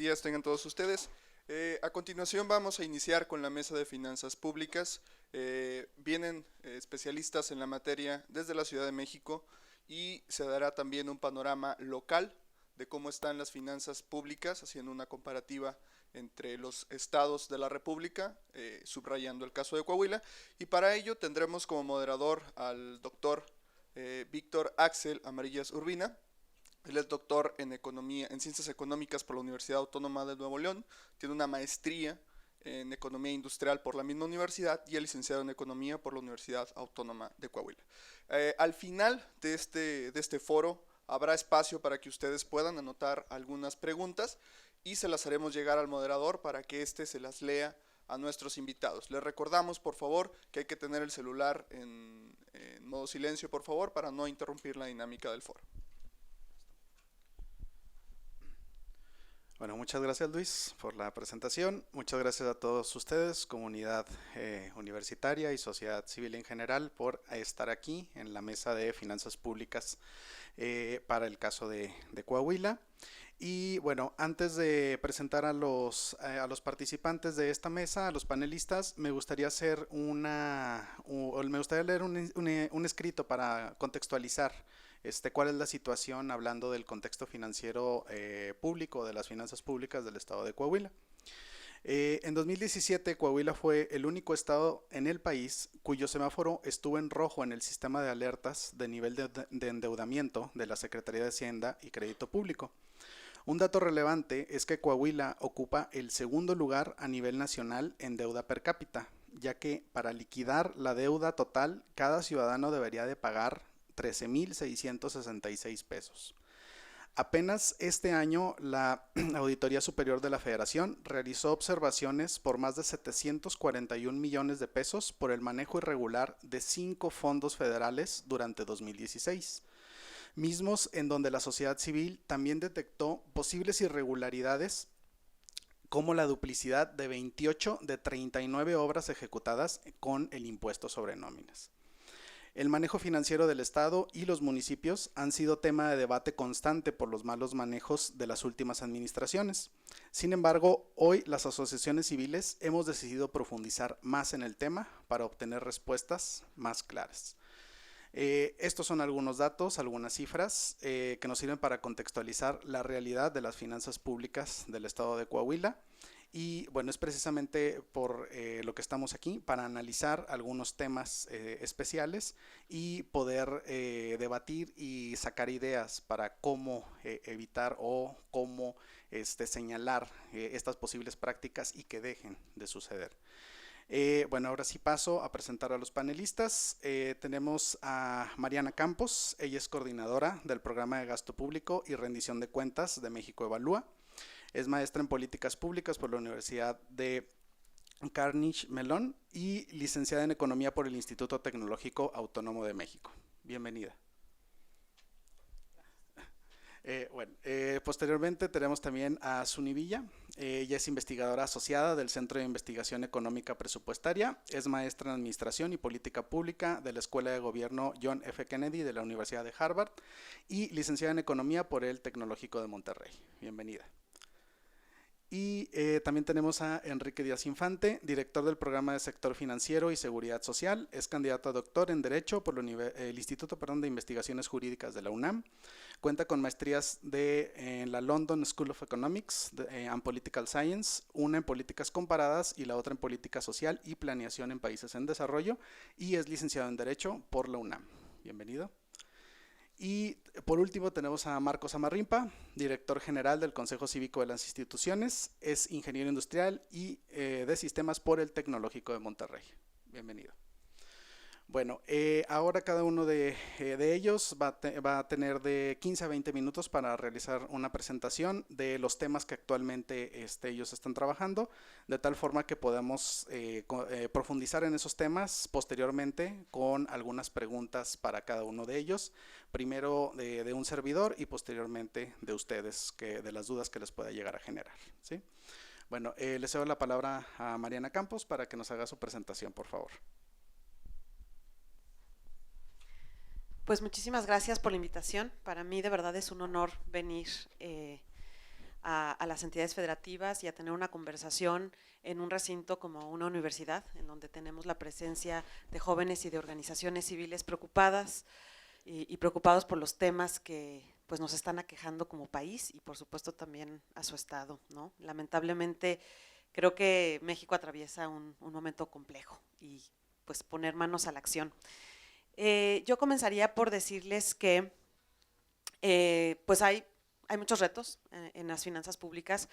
Días tengan todos ustedes. A continuación vamos a iniciar con la mesa de finanzas públicas. Vienen especialistas en la materia desde la Ciudad de México y se dará también un panorama local de cómo están las finanzas públicas, haciendo una comparativa entre los estados de la República, subrayando el caso de Coahuila. Y para ello tendremos como moderador al doctor Víctor Axel Amarillas Urbina. Él es doctor en economía, en ciencias económicas por la Universidad Autónoma de Nuevo León. Tiene una maestría en economía industrial por la misma universidad y es licenciado en economía por la Universidad Autónoma de Coahuila. Al final de este foro habrá espacio para que ustedes puedan anotar algunas preguntas y se las haremos llegar al moderador para que éste se las lea a nuestros invitados. Les recordamos, por favor, que hay que tener el celular en modo silencio, por favor, para no interrumpir la dinámica del foro. Bueno, muchas gracias Luis por la presentación. Muchas gracias a todos ustedes, comunidad universitaria y sociedad civil en general, por estar aquí en la mesa de finanzas públicas para el caso de Coahuila. Y bueno, antes de presentar a los participantes de esta mesa, a los panelistas, me gustaría hacer me gustaría leer un escrito para contextualizar cuál es la situación hablando del contexto financiero público, de las finanzas públicas del estado de Coahuila. En 2017, Coahuila fue el único estado en el país cuyo semáforo estuvo en rojo en el sistema de alertas de nivel de endeudamiento de la Secretaría de Hacienda y Crédito Público. Un dato relevante es que Coahuila ocupa el segundo lugar a nivel nacional en deuda per cápita, ya que para liquidar la deuda total, cada ciudadano debería de pagar 13,666 pesos. Apenas este año, la Auditoría Superior de la Federación realizó observaciones por más de 741 millones de pesos por el manejo irregular de 5 fondos federales durante 2016. Mismos en donde la sociedad civil también detectó posibles irregularidades como la duplicidad de 28 de 39 obras ejecutadas con el impuesto sobre nóminas. El manejo financiero del Estado y los municipios han sido tema de debate constante por los malos manejos de las últimas administraciones. Sin embargo, hoy las asociaciones civiles hemos decidido profundizar más en el tema para obtener respuestas más claras. Estos son algunos datos, algunas cifras que nos sirven para contextualizar la realidad de las finanzas públicas del estado de Coahuila. Y bueno, es precisamente por lo que estamos aquí, para analizar algunos temas especiales y poder debatir y sacar ideas para cómo evitar o cómo señalar estas posibles prácticas y que dejen de suceder. Bueno, ahora sí paso a presentar a los panelistas. Tenemos a Mariana Campos, ella es coordinadora del Programa de Gasto Público y Rendición de Cuentas de México Evalúa. Es maestra en Políticas Públicas por la Universidad de Carnegie Mellon y licenciada en Economía por el Instituto Tecnológico Autónomo de México. Bienvenida. Posteriormente tenemos también a Suni Villa. Ella es investigadora asociada del Centro de Investigación Económica Presupuestaria, es maestra en Administración y Política Pública de la Escuela de Gobierno John F. Kennedy de la Universidad de Harvard y licenciada en Economía por el Tecnológico de Monterrey. Bienvenida. Y también tenemos a Enrique Díaz Infante, director del Programa de Sector Financiero y Seguridad Social. Es candidato a doctor en Derecho por el Instituto de Investigaciones Jurídicas de la UNAM. Cuenta con maestrías en la London School of Economics and Political Science, una en Políticas Comparadas y la otra en Política Social y Planeación en Países en Desarrollo. Y es licenciado en Derecho por la UNAM. Bienvenido. Y por último tenemos a Marcos Amarrimpa, director general del Consejo Cívico de las Instituciones, es ingeniero industrial y de sistemas por el Tecnológico de Monterrey. Bienvenido. Bueno, ahora cada uno de ellos va a tener de 15 a 20 minutos para realizar una presentación de los temas que actualmente ellos están trabajando, de tal forma que podamos profundizar en esos temas posteriormente con algunas preguntas para cada uno de ellos, primero de un servidor y posteriormente de ustedes, de las dudas que les pueda llegar a generar, ¿sí? Bueno, le cedo la palabra a Mariana Campos para que nos haga su presentación, por favor. Pues muchísimas gracias por la invitación. Para mí de verdad es un honor venir a las entidades federativas y a tener una conversación en un recinto como una universidad, en donde tenemos la presencia de jóvenes y de organizaciones civiles preocupadas y preocupados por los temas que pues nos están aquejando como país y por supuesto también a su estado, ¿no? Lamentablemente creo que México atraviesa un momento complejo y pues poner manos a la acción. Yo comenzaría por decirles que pues hay muchos retos en las finanzas públicas.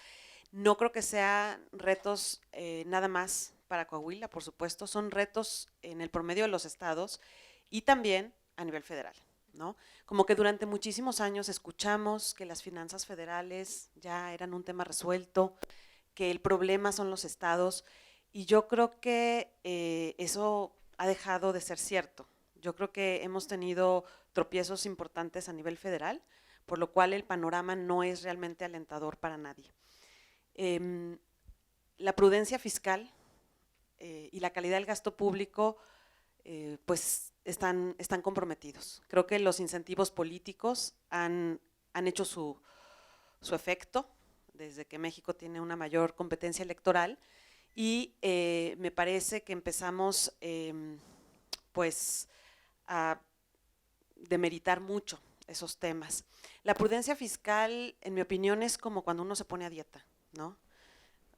No creo que sean retos nada más para Coahuila, por supuesto, son retos en el promedio de los estados y también a nivel federal, ¿no? Como que durante muchísimos años escuchamos que las finanzas federales ya eran un tema resuelto, que el problema son los estados, y yo creo que eso ha dejado de ser cierto. Yo creo que hemos tenido tropiezos importantes a nivel federal, por lo cual el panorama no es realmente alentador para nadie. La prudencia fiscal y la calidad del gasto público pues están comprometidos. Creo que los incentivos políticos han hecho su efecto desde que México tiene una mayor competencia electoral y me parece que empezamos pues a demeritar mucho esos temas. La prudencia fiscal, en mi opinión, es como cuando uno se pone a dieta, ¿no?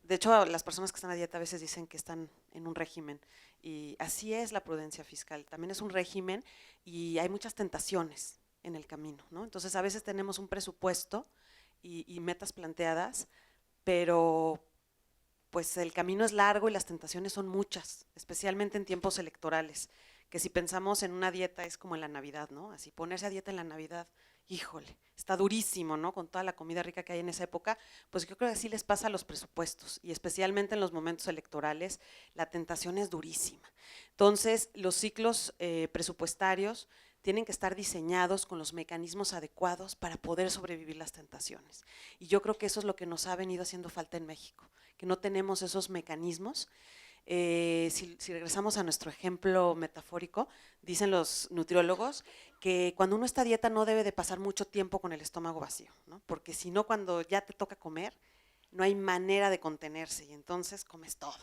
De hecho, las personas que están a dieta a veces dicen que están en un régimen y así es la prudencia fiscal, también es un régimen y hay muchas tentaciones en el camino, ¿no? Entonces a veces tenemos un presupuesto y metas planteadas, pero pues el camino es largo y las tentaciones son muchas, especialmente en tiempos electorales, que si pensamos en una dieta es como en la Navidad, ¿no? Así ponerse a dieta en la Navidad, híjole, está durísimo, ¿no? Con toda la comida rica que hay en esa época, pues yo creo que así les pasa a los presupuestos y especialmente en los momentos electorales, la tentación es durísima. Entonces, los ciclos presupuestarios tienen que estar diseñados con los mecanismos adecuados para poder sobrevivir las tentaciones. Y yo creo que eso es lo que nos ha venido haciendo falta en México, que no tenemos esos mecanismos. Si regresamos a nuestro ejemplo metafórico, dicen los nutriólogos que cuando uno está a dieta no debe de pasar mucho tiempo con el estómago vacío, ¿no? Porque si no, cuando ya te toca comer, no hay manera de contenerse y entonces comes todo.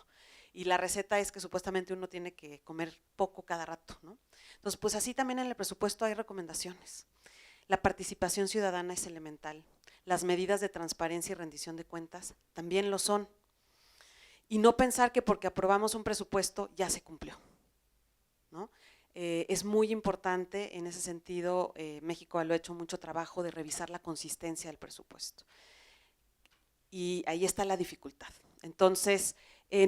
Y la receta es que supuestamente uno tiene que comer poco cada rato, ¿no? Entonces, pues así también en el presupuesto hay recomendaciones. La participación ciudadana es elemental. Las medidas de transparencia y rendición de cuentas también lo son. Y no pensar que porque aprobamos un presupuesto ya se cumplió, ¿no? Es muy importante en ese sentido, México lo ha hecho mucho trabajo de revisar la consistencia del presupuesto. Y ahí está la dificultad. Entonces,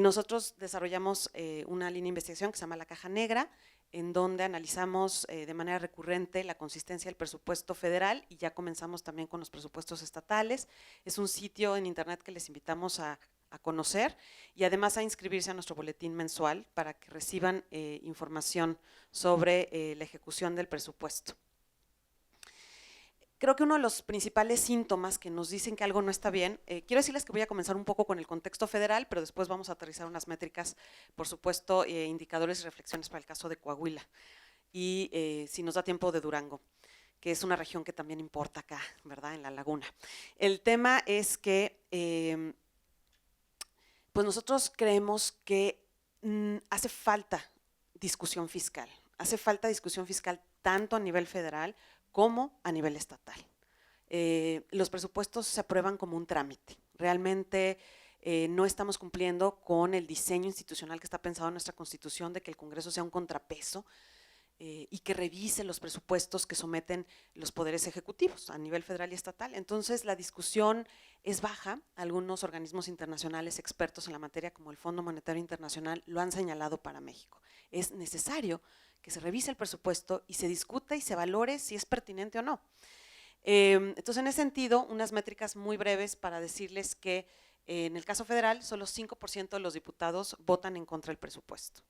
nosotros desarrollamos una línea de investigación que se llama La Caja Negra, en donde analizamos de manera recurrente la consistencia del presupuesto federal y ya comenzamos también con los presupuestos estatales. Es un sitio en internet que les invitamos a conocer y además a inscribirse a nuestro boletín mensual para que reciban información sobre la ejecución del presupuesto. Creo que uno de los principales síntomas que nos dicen que algo no está bien, quiero decirles que voy a comenzar un poco con el contexto federal, pero después vamos a aterrizar unas métricas, por supuesto, indicadores y reflexiones para el caso de Coahuila y si nos da tiempo de Durango, que es una región que también importa acá, ¿verdad? En la laguna. El tema es que pues nosotros creemos que hace falta discusión fiscal tanto a nivel federal como a nivel estatal. Los presupuestos se aprueban como un trámite. Realmente no estamos cumpliendo con el diseño institucional que está pensado en nuestra Constitución de que el Congreso sea un contrapeso y que revise los presupuestos que someten los poderes ejecutivos a nivel federal y estatal. Entonces la discusión es baja. Algunos organismos internacionales expertos en la materia como el Fondo Monetario Internacional lo han señalado para México. Es necesario que se revise el presupuesto y se discuta y se valore si es pertinente o no. Entonces, en ese sentido, unas métricas muy breves para decirles que en el caso federal, solo 5% de los diputados votan en contra del presupuesto.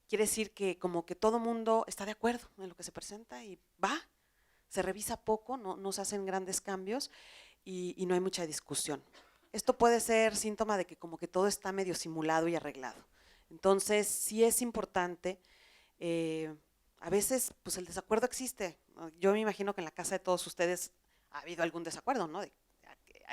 Quiere decir que como que todo mundo está de acuerdo en lo que se presenta y va, se revisa poco, no se hacen grandes cambios y no hay mucha discusión. Esto puede ser síntoma de que como que todo está medio simulado y arreglado. Entonces, sí es importante. A veces pues el desacuerdo existe. Yo me imagino que en la casa de todos ustedes ha habido algún desacuerdo, ¿no?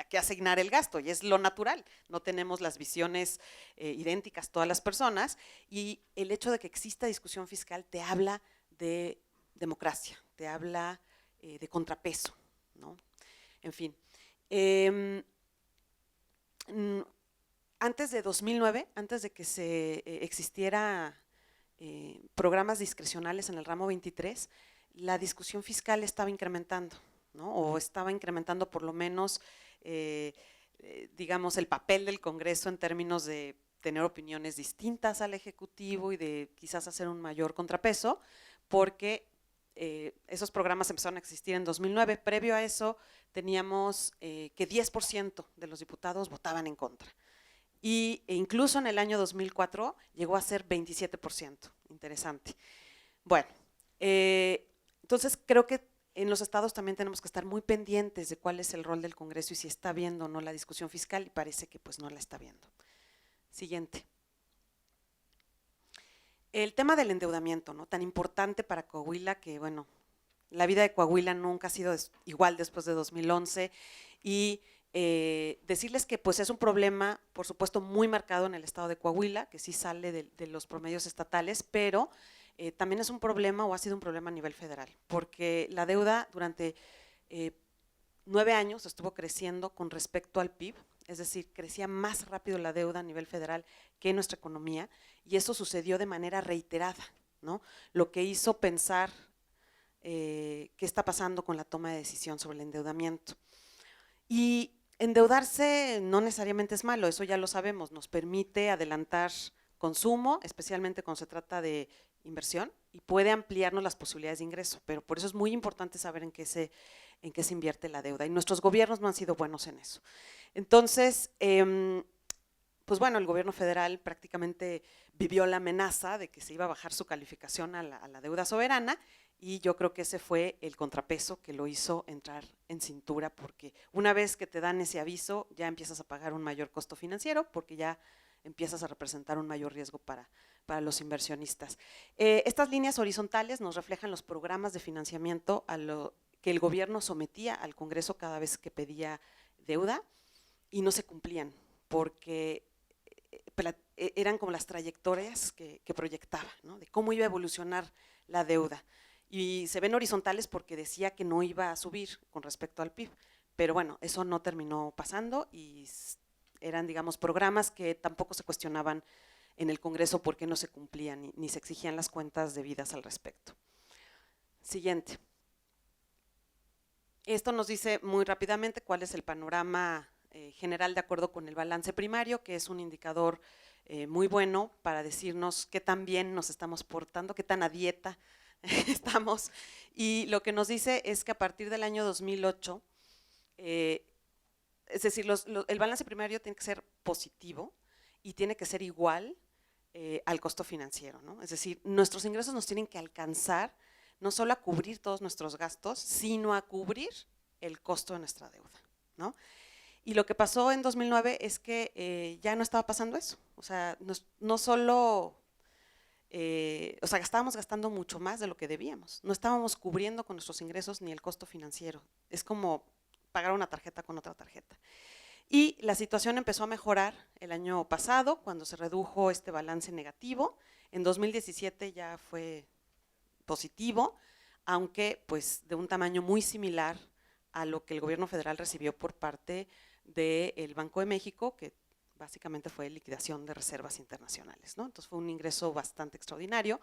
que asignar el gasto, y es lo natural. No tenemos las visiones idénticas todas las personas, y el hecho de que exista discusión fiscal te habla de democracia, te habla de contrapeso, ¿no? En fin. Antes de 2009, antes de que se existiera programas discrecionales en el ramo 23, la discusión fiscal estaba incrementando, ¿no? O estaba incrementando por lo menos, digamos, el papel del Congreso en términos de tener opiniones distintas al Ejecutivo y de quizás hacer un mayor contrapeso, porque esos programas empezaron a existir en 2009. Previo a eso teníamos que 10% de los diputados votaban en contra. E incluso en el año 2004 llegó a ser 27%. Interesante. Bueno, entonces creo que en los estados también tenemos que estar muy pendientes de cuál es el rol del Congreso y si está viendo o no la discusión fiscal, y parece que pues no la está viendo. Siguiente. El tema del endeudamiento, ¿no? Tan importante para Coahuila, que bueno, la vida de Coahuila nunca ha sido igual después de 2011, y decirles que pues es un problema, por supuesto, muy marcado en el estado de Coahuila, que sí sale de los promedios estatales, pero también es un problema, o ha sido un problema a nivel federal, porque la deuda durante 9 años estuvo creciendo con respecto al PIB, es decir, crecía más rápido la deuda a nivel federal que nuestra economía, y eso sucedió de manera reiterada, ¿no? Lo que hizo pensar qué está pasando con la toma de decisión sobre el endeudamiento. Y endeudarse no necesariamente es malo, eso ya lo sabemos, nos permite adelantar consumo, especialmente cuando se trata de inversión, y puede ampliarnos las posibilidades de ingreso, pero por eso es muy importante saber en qué se invierte la deuda, y nuestros gobiernos no han sido buenos en eso. Entonces, pues bueno, el gobierno federal prácticamente vivió la amenaza de que se iba a bajar su calificación a la deuda soberana, y yo creo que ese fue el contrapeso que lo hizo entrar en cintura, porque una vez que te dan ese aviso, ya empiezas a pagar un mayor costo financiero, porque ya empiezas a representar un mayor riesgo para los inversionistas. Estas líneas horizontales nos reflejan los programas de financiamiento a lo que el gobierno sometía al Congreso cada vez que pedía deuda, y no se cumplían, porque eran como las trayectorias que proyectaba, ¿no? De cómo iba a evolucionar la deuda. Y se ven horizontales porque decía que no iba a subir con respecto al PIB, pero bueno, eso no terminó pasando, y eran, digamos, programas que tampoco se cuestionaban en el Congreso porque no se cumplían ni se exigían las cuentas debidas al respecto. Siguiente. Esto nos dice muy rápidamente cuál es el panorama general de acuerdo con el balance primario, que es un indicador muy bueno para decirnos qué tan bien nos estamos portando, qué tan a dieta estamos, y lo que nos dice es que a partir del año 2008, es decir, el balance primario tiene que ser positivo y tiene que ser igual al costo financiero, ¿no? Es decir, nuestros ingresos nos tienen que alcanzar no solo a cubrir todos nuestros gastos, sino a cubrir el costo de nuestra deuda, ¿no? Y lo que pasó en 2009 es que ya no estaba pasando eso, o sea, no solo… o sea, estábamos gastando mucho más de lo que debíamos. No estábamos cubriendo con nuestros ingresos ni el costo financiero. Es como pagar una tarjeta con otra tarjeta. Y la situación empezó a mejorar el año pasado, cuando se redujo este balance negativo. En 2017 ya fue positivo, aunque pues de un tamaño muy similar a lo que el gobierno federal recibió por parte del Banco de México, que básicamente fue liquidación de reservas internacionales, ¿no? Entonces fue un ingreso bastante extraordinario.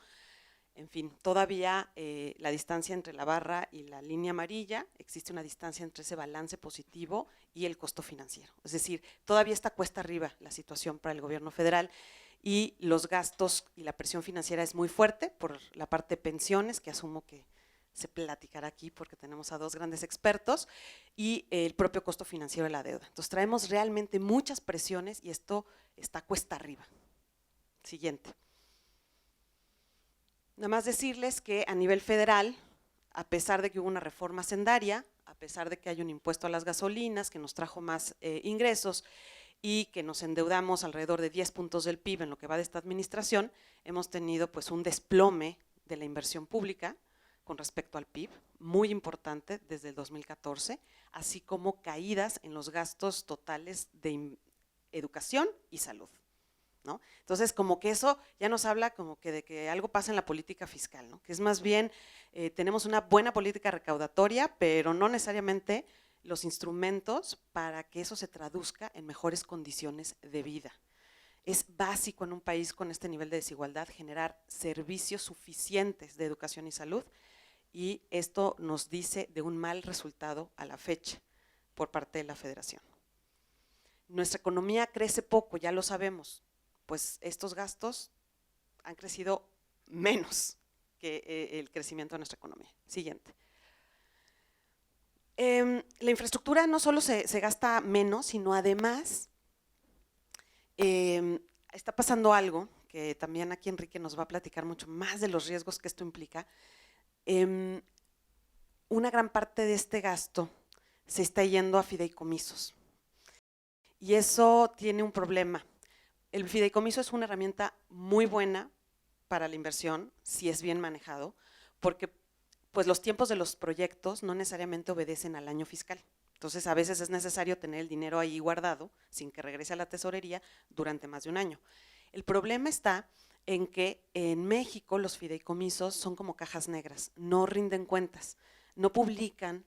En fin, todavía la distancia entre la barra y la línea amarilla, existe una distancia entre ese balance positivo y el costo financiero. Es decir, todavía está cuesta arriba la situación para el gobierno federal, y los gastos y la presión financiera es muy fuerte por la parte de pensiones, que asumo que se platicará aquí porque tenemos a dos grandes expertos, y el propio costo financiero de la deuda. Entonces traemos realmente muchas presiones y esto está cuesta arriba. Siguiente. Nada más decirles que a nivel federal, a pesar de que hubo una reforma hacendaria, a pesar de que hay un impuesto a las gasolinas que nos trajo más ingresos y que nos endeudamos alrededor de 10 puntos del PIB en lo que va de esta administración, hemos tenido pues un desplome de la inversión pública, con respecto al PIB, muy importante desde el 2014, así como caídas en los gastos totales de educación y salud, ¿no? Entonces, como que eso ya nos habla como que de que algo pasa en la política fiscal, ¿no? Que es más bien, tenemos una buena política recaudatoria, pero no necesariamente los instrumentos para que eso se traduzca en mejores condiciones de vida. Es básico en un país con este nivel de desigualdad generar servicios suficientes de educación y salud, y esto nos dice de un mal resultado a la fecha por parte de la Federación. Nuestra economía crece poco, ya lo sabemos, pues estos gastos han crecido menos que el crecimiento de nuestra economía. Siguiente. La infraestructura no solo se gasta menos, sino además está pasando algo que también aquí Enrique nos va a platicar mucho más de los riesgos que esto implica. Una gran parte de este gasto se está yendo a fideicomisos y eso tiene un problema. El fideicomiso es una herramienta muy buena para la inversión si es bien manejado, porque pues los tiempos de los proyectos no necesariamente obedecen al año fiscal. Entonces, a veces es necesario tener el dinero ahí guardado sin que regrese a la tesorería durante más de un año. El problema está en que en México los fideicomisos son como cajas negras, no rinden cuentas, no publican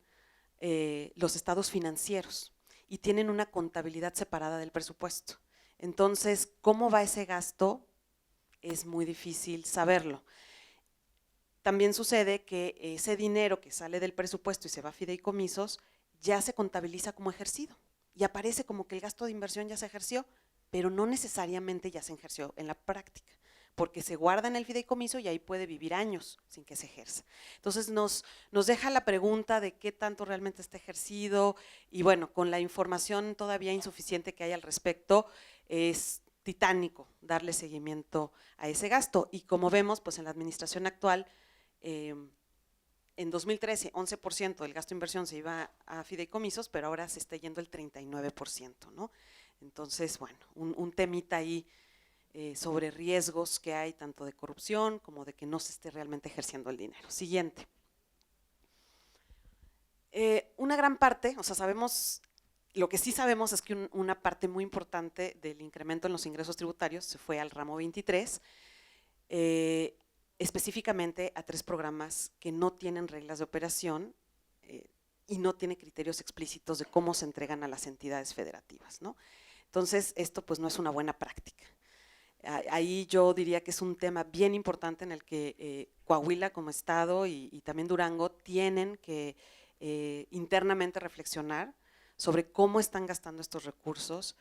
los estados financieros y tienen una contabilidad separada del presupuesto. Entonces, ¿cómo va ese gasto? Es muy difícil saberlo. También sucede que ese dinero que sale del presupuesto y se va a fideicomisos ya se contabiliza como ejercido y aparece como que el gasto de inversión ya se ejerció, pero no necesariamente ya se ejerció en la práctica, porque se guarda en el fideicomiso y ahí puede vivir años sin que se ejerza. Entonces nos deja la pregunta de qué tanto realmente está ejercido, y bueno, con la información todavía insuficiente que hay al respecto, es titánico darle seguimiento a ese gasto. Y como vemos, pues en la administración actual, en 2013, 11% del gasto de inversión se iba a fideicomisos, pero ahora se está yendo el 39%, ¿no? Entonces, bueno, un temita ahí sobre riesgos que hay tanto de corrupción como de que no se esté realmente ejerciendo el dinero. Siguiente. Una gran parte, o sea, sabemos, lo que sí sabemos es que una parte muy importante del incremento en los ingresos tributarios se fue al ramo 23, específicamente a 3 programas que no tienen reglas de operación y no tienen criterios explícitos de cómo se entregan a las entidades federativas, ¿no? Entonces, esto pues no es una buena práctica. Ahí yo diría que es un tema bien importante en el que Coahuila como estado y también Durango tienen que internamente reflexionar sobre cómo están gastando estos recursos,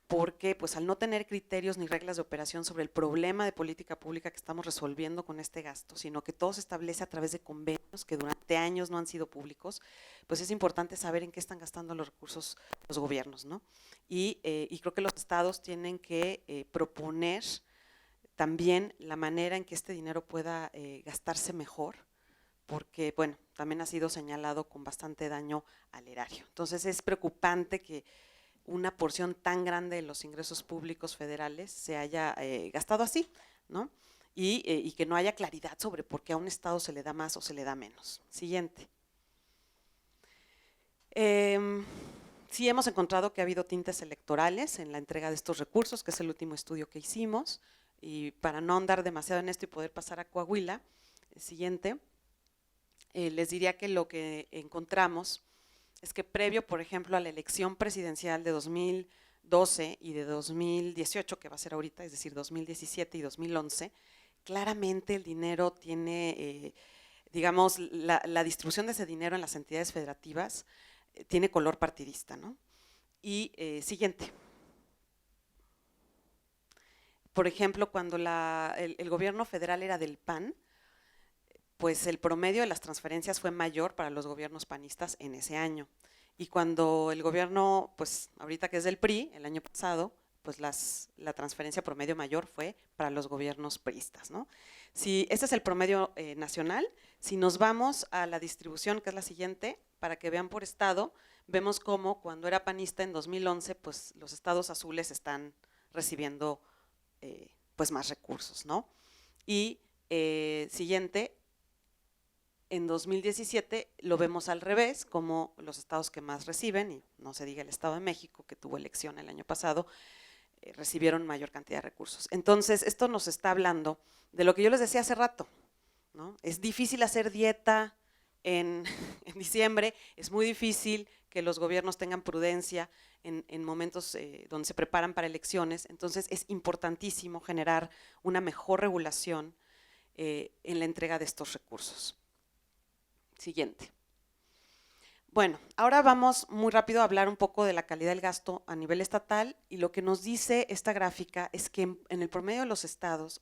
porque pues al no tener criterios ni reglas de operación sobre el problema de política pública que estamos resolviendo con este gasto, sino que todo se establece a través de convenios que durante años no han sido públicos, pues es importante saber en qué están gastando los recursos los gobiernos, ¿no? Y creo que los estados tienen que proponer también la manera en que este dinero pueda gastarse mejor, porque, bueno, también ha sido señalado con bastante daño al erario. Entonces es preocupante que una porción tan grande de los ingresos públicos federales se haya gastado así, ¿no? Y que no haya claridad sobre por qué a un estado se le da más o se le da menos. Siguiente. Sí hemos encontrado que ha habido tintes electorales en la entrega de estos recursos, que es el último estudio que hicimos, y para no andar demasiado en esto y poder pasar a Coahuila, siguiente, les diría que lo que encontramos es que previo, por ejemplo, a la elección presidencial de 2012 y de 2018, que va a ser ahorita, es decir, 2017 y 2011, claramente el dinero tiene, digamos, la distribución de ese dinero en las entidades federativas tiene color partidista, ¿no? Y siguiente. Por ejemplo, cuando el gobierno federal era del PAN, pues el promedio de las transferencias fue mayor para los gobiernos panistas en ese año. Y cuando el gobierno, pues ahorita que es del PRI, el año pasado, pues la transferencia promedio mayor fue para los gobiernos priistas, ¿no? Si este es el promedio nacional, si nos vamos a la distribución, que es la siguiente, para que vean por estado, vemos cómo cuando era panista en 2011, pues los estados azules están recibiendo pues más recursos, ¿no? Y siguiente, En 2017 lo vemos al revés, como los estados que más reciben, y no se diga el Estado de México, que tuvo elección el año pasado, recibieron mayor cantidad de recursos. Entonces, esto nos está hablando de lo que yo les decía hace rato, ¿no? Es difícil hacer dieta en diciembre, es muy difícil que los gobiernos tengan prudencia en momentos donde se preparan para elecciones. Entonces, es importantísimo generar una mejor regulación en la entrega de estos recursos. Siguiente. Bueno, ahora vamos muy rápido a hablar un poco de la calidad del gasto a nivel estatal, y lo que nos dice esta gráfica es que en el promedio de los estados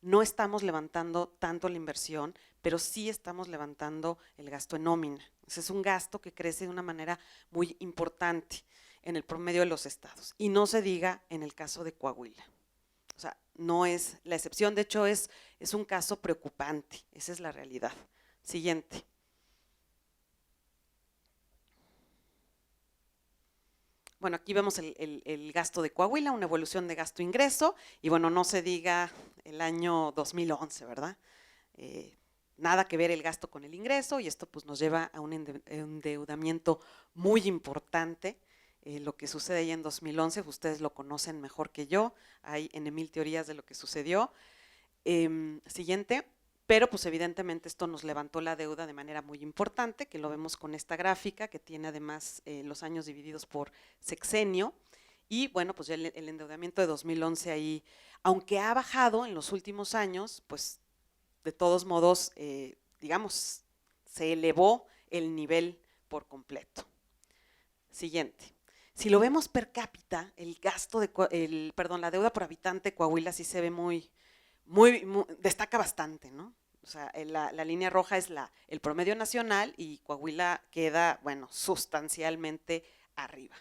no estamos levantando tanto la inversión, pero sí estamos levantando el gasto en nómina. Ese es un gasto que crece de una manera muy importante en el promedio de los estados, y no se diga en el caso de Coahuila. O sea, no es la excepción, de hecho es un caso preocupante, esa es la realidad. Siguiente. Bueno, aquí vemos el gasto de Coahuila, una evolución de gasto-ingreso, y bueno, no se diga el año 2011, ¿verdad? Nada que ver el gasto con el ingreso, y esto pues nos lleva a un endeudamiento muy importante. Lo que sucede ahí en 2011, ustedes lo conocen mejor que yo, hay en mil teorías de lo que sucedió. Siguiente. Pero pues evidentemente esto nos levantó la deuda de manera muy importante, que lo vemos con esta gráfica, que tiene además los años divididos por sexenio. Y bueno, pues ya el endeudamiento de 2011 ahí, aunque ha bajado en los últimos años, pues de todos modos, digamos, se elevó el nivel por completo. Siguiente. Si lo vemos per cápita, el gasto la deuda por habitante de Coahuila sí se ve muy, destaca bastante, ¿no? O sea, la línea roja es el promedio nacional, y Coahuila queda, bueno, sustancialmente arriba.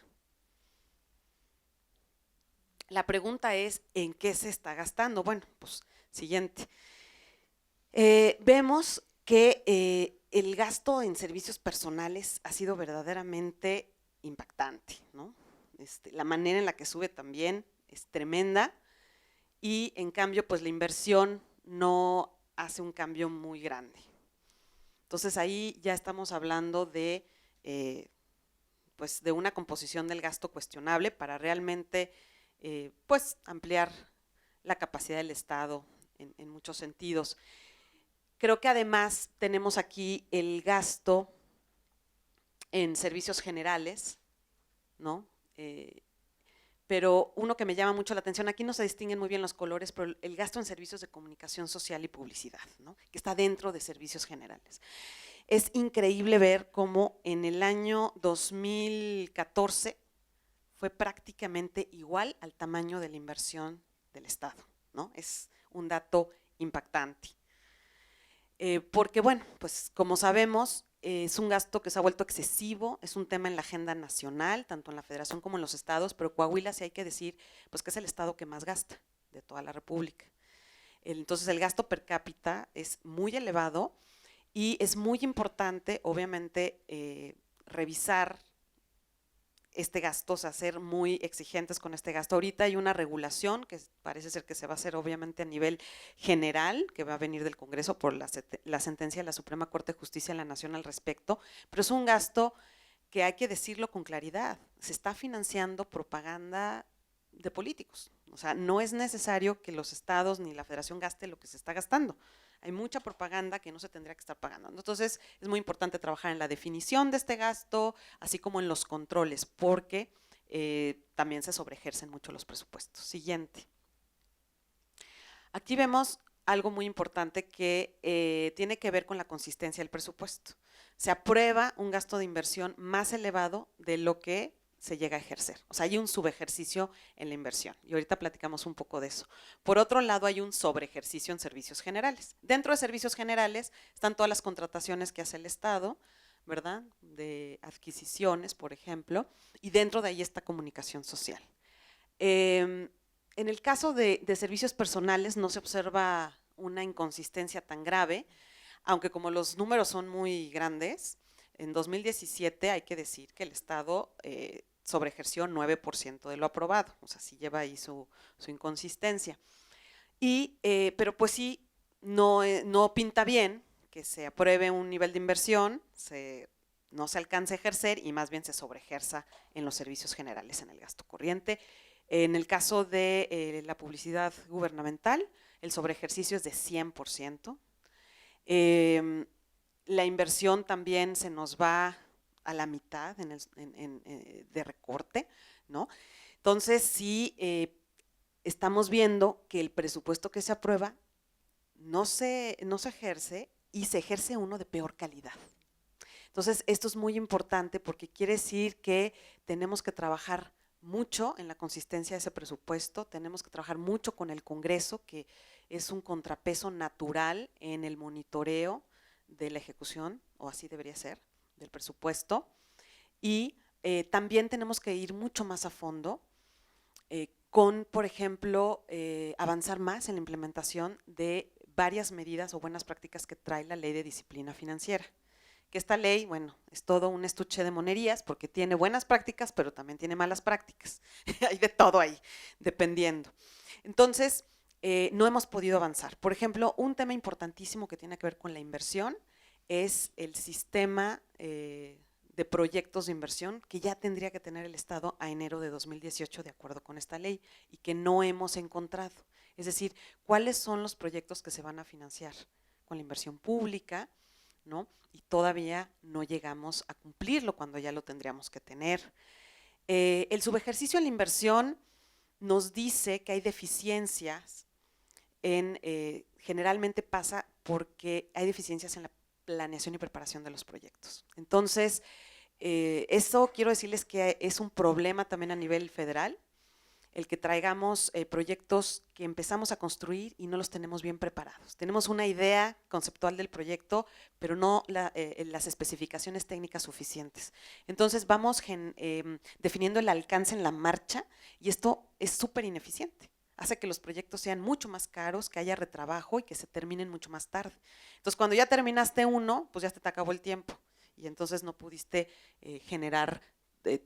La pregunta es, ¿en qué se está gastando? Bueno, pues, siguiente. Vemos que el gasto en servicios personales ha sido verdaderamente impactante, ¿no? La manera en la que sube también es tremenda, y en cambio, pues la inversión no hace un cambio muy grande. Entonces ahí ya estamos hablando de, pues de una composición del gasto cuestionable para realmente pues ampliar la capacidad del Estado en muchos sentidos. Creo que además tenemos aquí el gasto en servicios generales, ¿no? Pero uno que me llama mucho la atención, aquí no se distinguen muy bien los colores, pero el gasto en servicios de comunicación social y publicidad, ¿no? Que está dentro de servicios generales. Es increíble ver cómo en el año 2014 fue prácticamente igual al tamaño de la inversión del Estado, ¿no? Es un dato impactante. Porque bueno, pues como sabemos, es un gasto que se ha vuelto excesivo, es un tema en la agenda nacional, tanto en la federación como en los estados, pero Coahuila sí hay que decir pues que es el estado que más gasta de toda la república. Entonces el gasto per cápita es muy elevado, y es muy importante obviamente revisar este gasto, o sea, ser muy exigentes con este gasto. Ahorita hay una regulación que parece ser que se va a hacer obviamente a nivel general, que va a venir del Congreso por la sentencia de la Suprema Corte de Justicia de la Nación al respecto, pero es un gasto que hay que decirlo con claridad, se está financiando propaganda de políticos. O sea, no es necesario que los estados ni la federación gaste lo que se está gastando. Hay mucha propaganda que no se tendría que estar pagando. Entonces, es muy importante trabajar en la definición de este gasto, así como en los controles, porque también se sobreejercen mucho los presupuestos. Siguiente. Aquí vemos algo muy importante que tiene que ver con la consistencia del presupuesto. Se aprueba un gasto de inversión más elevado de lo que se llega a ejercer. O sea, hay un subejercicio en la inversión, y ahorita platicamos un poco de eso. Por otro lado, hay un sobreejercicio en servicios generales. Dentro de servicios generales están todas las contrataciones que hace el Estado, ¿verdad? De adquisiciones, por ejemplo, y dentro de ahí está comunicación social. En el caso de servicios personales no se observa una inconsistencia tan grave, aunque como los números son muy grandes, en 2017 hay que decir que el Estado sobreejerció 9% de lo aprobado, o sea, sí lleva ahí su inconsistencia. Pero pues sí, no pinta bien, que se apruebe un nivel de inversión, no se alcance a ejercer y más bien se sobreejerza en los servicios generales, en el gasto corriente. En el caso de la publicidad gubernamental, el sobreejercicio es de 100%. La inversión también se nos va a la mitad de recorte, ¿no? Entonces, sí estamos viendo que el presupuesto que se aprueba no se ejerce y se ejerce uno de peor calidad. Entonces, esto es muy importante porque quiere decir que tenemos que trabajar mucho en la consistencia de ese presupuesto, tenemos que trabajar mucho con el Congreso, que es un contrapeso natural en el monitoreo de la ejecución, o así debería ser, del presupuesto, y también tenemos que ir mucho más a fondo con, por ejemplo, avanzar más en la implementación de varias medidas o buenas prácticas que trae la Ley de Disciplina Financiera. Que esta ley, bueno, es todo un estuche de monerías porque tiene buenas prácticas, pero también tiene malas prácticas. Hay de todo ahí, dependiendo. Entonces, no hemos podido avanzar. Por ejemplo, un tema importantísimo que tiene que ver con la inversión es el sistema de proyectos de inversión que ya tendría que tener el Estado a enero de 2018 de acuerdo con esta ley y que no hemos encontrado. Es decir, ¿cuáles son los proyectos que se van a financiar con la inversión pública? ¿No? Y todavía no llegamos a cumplirlo cuando ya lo tendríamos que tener. El subejercicio en la inversión nos dice que hay deficiencias generalmente pasa porque hay deficiencias en la planeación y preparación de los proyectos. Entonces, eso quiero decirles que es un problema también a nivel federal, el que traigamos proyectos que empezamos a construir y no los tenemos bien preparados. Tenemos una idea conceptual del proyecto, pero no las especificaciones técnicas suficientes. Entonces vamos definiendo el alcance en la marcha y esto es súper ineficiente. Hace que los proyectos sean mucho más caros, que haya retrabajo y que se terminen mucho más tarde. Entonces cuando ya terminaste uno, pues ya te acabó el tiempo y entonces no pudiste generar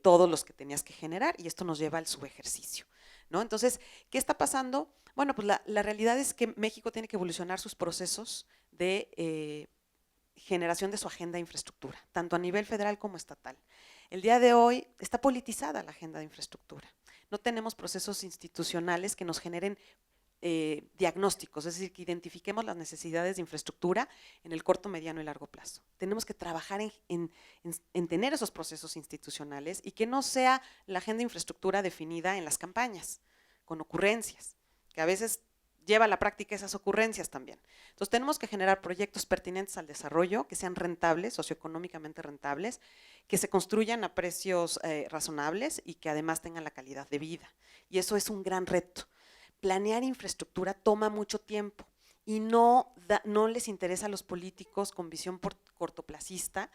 todos los que tenías que generar y esto nos lleva al subejercicio, ¿no? Entonces, ¿qué está pasando? Bueno, pues la realidad es que México tiene que evolucionar sus procesos de generación de su agenda de infraestructura, tanto a nivel federal como estatal. El día de hoy está politizada la agenda de infraestructura. No tenemos procesos institucionales que nos generen diagnósticos, es decir, que identifiquemos las necesidades de infraestructura en el corto, mediano y largo plazo. Tenemos que trabajar en tener esos procesos institucionales y que no sea la agenda de infraestructura definida en las campañas, con ocurrencias, que a veces lleva a la práctica esas ocurrencias también. Entonces tenemos que generar proyectos pertinentes al desarrollo, que sean rentables, socioeconómicamente rentables, que se construyan a precios razonables y que además tengan la calidad de vida. Y eso es un gran reto. Planear infraestructura toma mucho tiempo y no les interesa a los políticos con visión cortoplacista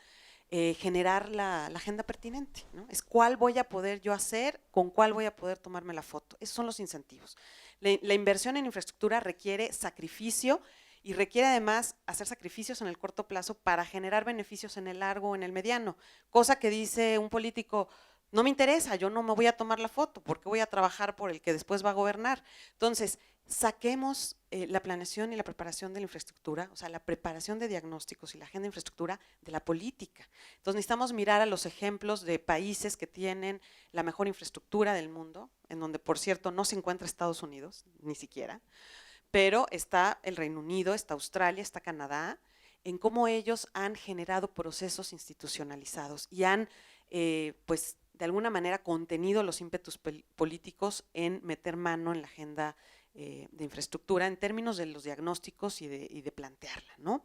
generar la agenda pertinente, ¿no? Es cuál voy a poder yo hacer, con cuál voy a poder tomarme la foto. Esos son los incentivos. La inversión en infraestructura requiere sacrificio y requiere además hacer sacrificios en el corto plazo para generar beneficios en el largo o en el mediano, cosa que dice un político, no me interesa, yo no me voy a tomar la foto porque voy a trabajar por el que después va a gobernar. Entonces, saquemos la planeación y la preparación de la infraestructura, o sea, la preparación de diagnósticos y la agenda de infraestructura de la política. Entonces, necesitamos mirar a los ejemplos de países que tienen la mejor infraestructura del mundo, en donde, por cierto, no se encuentra Estados Unidos, ni siquiera, pero está el Reino Unido, está Australia, está Canadá, en cómo ellos han generado procesos institucionalizados y han, pues, de alguna manera contenido los ímpetus políticos en meter mano en la agenda de infraestructura en términos de los diagnósticos y de plantearla, ¿no?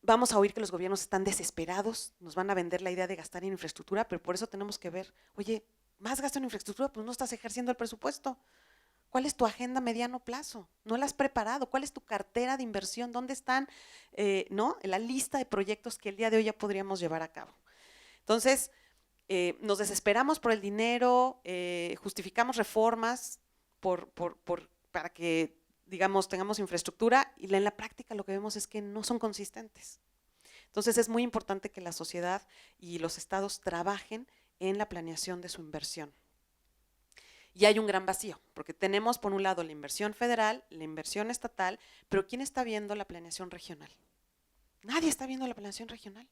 Vamos a oír que los gobiernos están desesperados, nos van a vender la idea de gastar en infraestructura, pero por eso tenemos que ver, oye, más gasto en infraestructura, pues no estás ejerciendo el presupuesto. ¿Cuál es tu agenda a mediano plazo? ¿No la has preparado? ¿Cuál es tu cartera de inversión? ¿Dónde están ¿no? la lista de proyectos que el día de hoy ya podríamos llevar a cabo? Entonces, nos desesperamos por el dinero, justificamos reformas para que, digamos, tengamos infraestructura y en la práctica lo que vemos es que no son consistentes. Entonces, es muy importante que la sociedad y los estados trabajen en la planeación de su inversión. Y hay un gran vacío, porque tenemos por un lado la inversión federal, la inversión estatal, pero ¿quién está viendo la planeación regional? Nadie está viendo la planeación regional.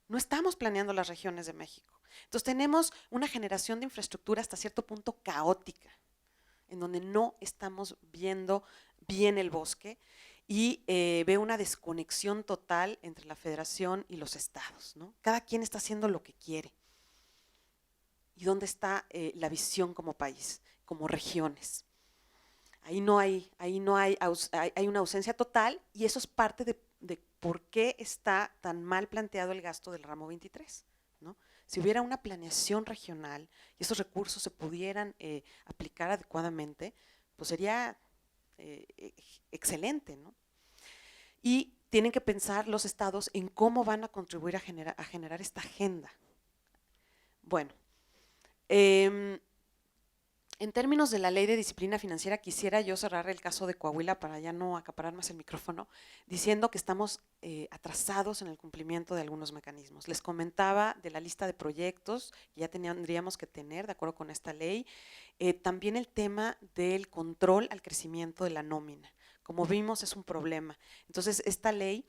No estamos planeando las regiones de México. Entonces tenemos una generación de infraestructura hasta cierto punto caótica, en donde no estamos viendo bien el bosque y veo una desconexión total entre la federación y los estados, ¿no? Cada quien está haciendo lo que quiere. ¿Y dónde está la visión como país, como regiones? Hay una ausencia total y eso es parte de por qué está tan mal planteado el gasto del ramo 23, ¿no? Si hubiera una planeación regional y esos recursos se pudieran aplicar adecuadamente, pues sería excelente, ¿no? Y tienen que pensar los estados en cómo van a contribuir a generar esta agenda. Bueno, en términos de la ley de disciplina financiera, quisiera yo cerrar el caso de Coahuila para ya no acaparar más el micrófono, diciendo que estamos atrasados en el cumplimiento de algunos mecanismos. Les comentaba de la lista de proyectos que ya tendríamos que tener de acuerdo con esta ley. También el tema del control al crecimiento de la nómina. Como vimos, es un problema. Entonces, esta ley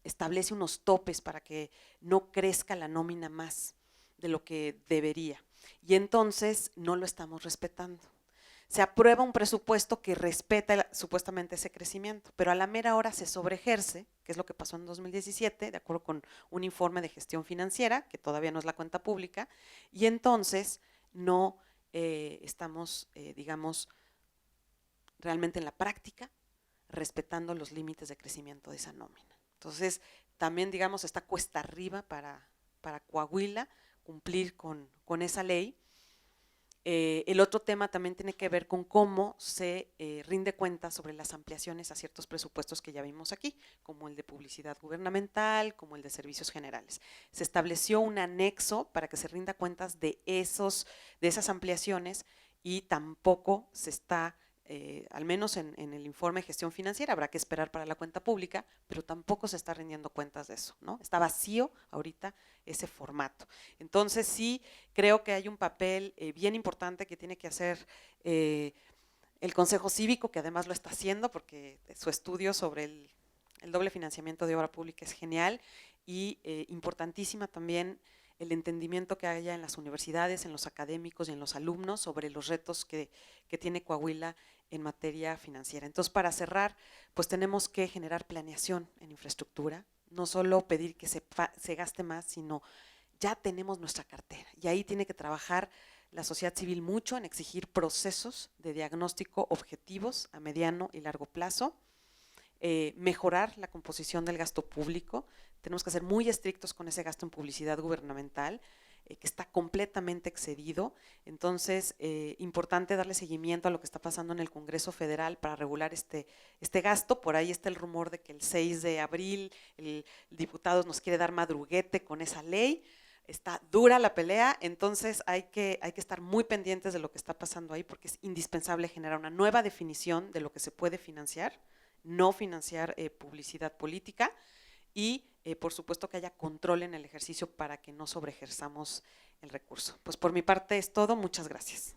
establece unos topes para que no crezca la nómina más de lo que debería. Y entonces no lo estamos respetando. Se aprueba un presupuesto que respeta supuestamente ese crecimiento, pero a la mera hora se sobreejerce, que es lo que pasó en 2017, de acuerdo con un informe de gestión financiera, que todavía no es la cuenta pública, y entonces no estamos, digamos, realmente en la práctica, respetando los límites de crecimiento de esa nómina. Entonces, también, digamos, está cuesta arriba para Coahuila cumplir con esa ley. El otro tema también tiene que ver con cómo se rinde cuenta sobre las ampliaciones a ciertos presupuestos que ya vimos aquí, como el de publicidad gubernamental, como el de servicios generales. Se estableció un anexo para que se rinda cuentas de esas ampliaciones y tampoco se está, al menos en el informe de gestión financiera, habrá que esperar para la cuenta pública, pero tampoco se está rindiendo cuentas de eso, ¿no? Está vacío ahorita ese formato. Entonces sí creo que hay un papel bien importante que tiene que hacer el Consejo Cívico, que además lo está haciendo porque su estudio sobre el doble financiamiento de obra pública es genial y importantísima también el entendimiento que haya en las universidades, en los académicos y en los alumnos sobre los retos que tiene Coahuila en materia financiera. Entonces, para cerrar, pues tenemos que generar planeación en infraestructura, no solo pedir que se gaste más, sino ya tenemos nuestra cartera y ahí tiene que trabajar la sociedad civil mucho en exigir procesos de diagnóstico objetivos a mediano y largo plazo, mejorar la composición del gasto público. Tenemos que ser muy estrictos con ese gasto en publicidad gubernamental, que está completamente excedido. Entonces, importante darle seguimiento a lo que está pasando en el Congreso Federal para regular este gasto. Por ahí está el rumor de que el 6 de abril el diputado nos quiere dar madruguete con esa ley. Está dura la pelea, entonces hay que estar muy pendientes de lo que está pasando ahí porque es indispensable generar una nueva definición de lo que se puede financiar, no financiar publicidad política y por supuesto que haya control en el ejercicio para que no sobreejerzamos el recurso. Pues por mi parte es todo, muchas gracias.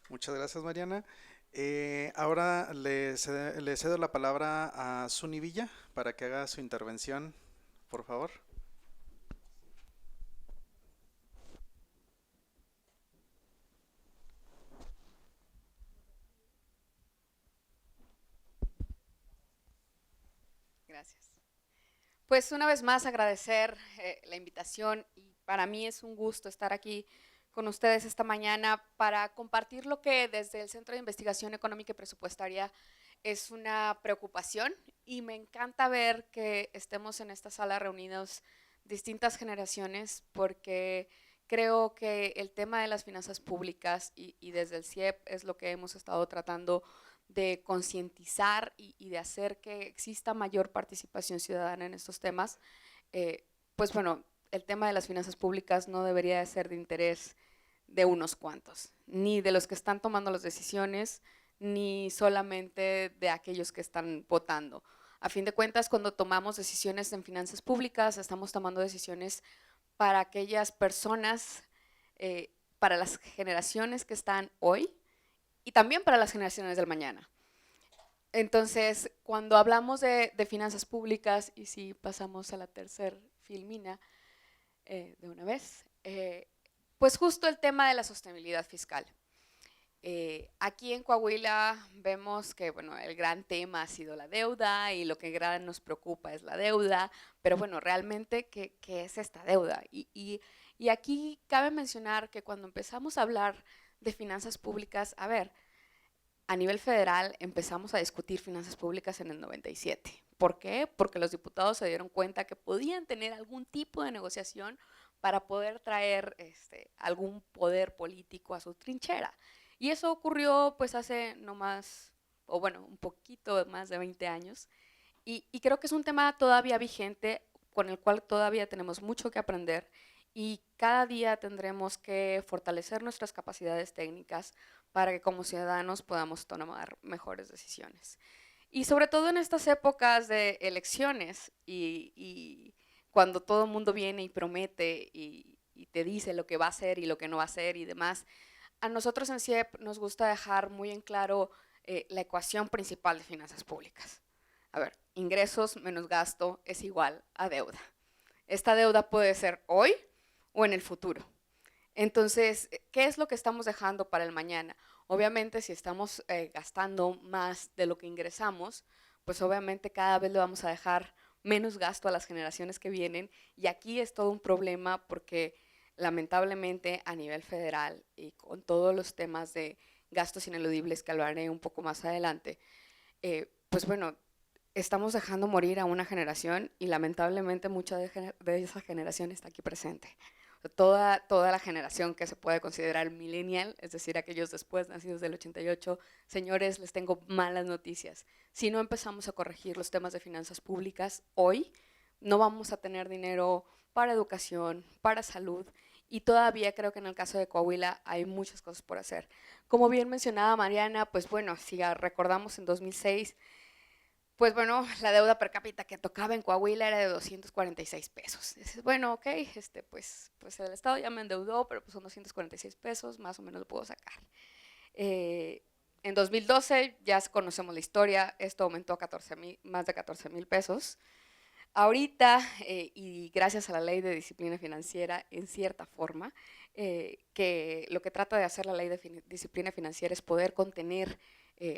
Muchas gracias, Mariana. Ahora le cedo la palabra a Suni Villa para que haga su intervención, por favor. Gracias. Pues una vez más agradecer la invitación y para mí es un gusto estar aquí con ustedes esta mañana para compartir lo que desde el Centro de Investigación Económica y Presupuestaria es una preocupación y me encanta ver que estemos en esta sala reunidos distintas generaciones porque creo que el tema de las finanzas públicas y desde el CIEP es lo que hemos estado tratando de concientizar y de hacer que exista mayor participación ciudadana en estos temas. Pues bueno, el tema de las finanzas públicas no debería de ser de interés de unos cuantos, ni de los que están tomando las decisiones, ni solamente de aquellos que están votando. A fin de cuentas, cuando tomamos decisiones en finanzas públicas, estamos tomando decisiones para aquellas personas, para las generaciones que están hoy y también para las generaciones del mañana. Entonces, cuando hablamos de finanzas públicas, y si pasamos a la tercera filmina de una vez, pues justo el tema de la sostenibilidad fiscal. Aquí en Coahuila vemos que bueno, el gran tema ha sido la deuda y lo que gran nos preocupa es la deuda, pero bueno, realmente, ¿qué es esta deuda? Y aquí cabe mencionar que cuando empezamos a hablar de finanzas públicas, a ver, a nivel federal empezamos a discutir finanzas públicas en el 97. ¿Por qué? Porque los diputados se dieron cuenta que podían tener algún tipo de negociación para poder traer algún poder político a su trinchera. Y eso ocurrió pues hace no más, o bueno, un poquito más de 20 años. Y creo que es un tema todavía vigente, con el cual todavía tenemos mucho que aprender y cada día tendremos que fortalecer nuestras capacidades técnicas para que como ciudadanos podamos tomar mejores decisiones. Y sobre todo en estas épocas de elecciones y cuando todo el mundo viene y promete y te dice lo que va a hacer y lo que no va a hacer y demás, a nosotros en CIEP nos gusta dejar muy en claro la ecuación principal de finanzas públicas. A ver, ingresos menos gasto es igual a deuda. Esta deuda puede ser hoy o en el futuro. Entonces, ¿qué es lo que estamos dejando para el mañana? Obviamente, si estamos gastando más de lo que ingresamos, pues obviamente cada vez le vamos a dejar menos gasto a las generaciones que vienen, y aquí es todo un problema porque lamentablemente a nivel federal y con todos los temas de gastos ineludibles que hablaré un poco más adelante, pues bueno, estamos dejando morir a una generación y lamentablemente mucha de esa generación está aquí presente. Toda la generación que se puede considerar millennial, es decir, aquellos después nacidos del 88, señores, les tengo malas noticias. Si no empezamos a corregir los temas de finanzas públicas hoy, no vamos a tener dinero para educación, para salud, y todavía creo que en el caso de Coahuila hay muchas cosas por hacer. Como bien mencionaba Mariana, pues bueno, si recordamos en 2006, pues bueno, la deuda per cápita que tocaba en Coahuila era de 246 pesos. Dices, bueno, ok, pues el Estado ya me endeudó, pero pues son 246 pesos, más o menos lo puedo sacar. En 2012, ya conocemos la historia, esto aumentó a más de 14,000 pesos. Ahorita, y gracias a la ley de disciplina financiera, en cierta forma, que lo que trata de hacer la ley de disciplina financiera es poder contener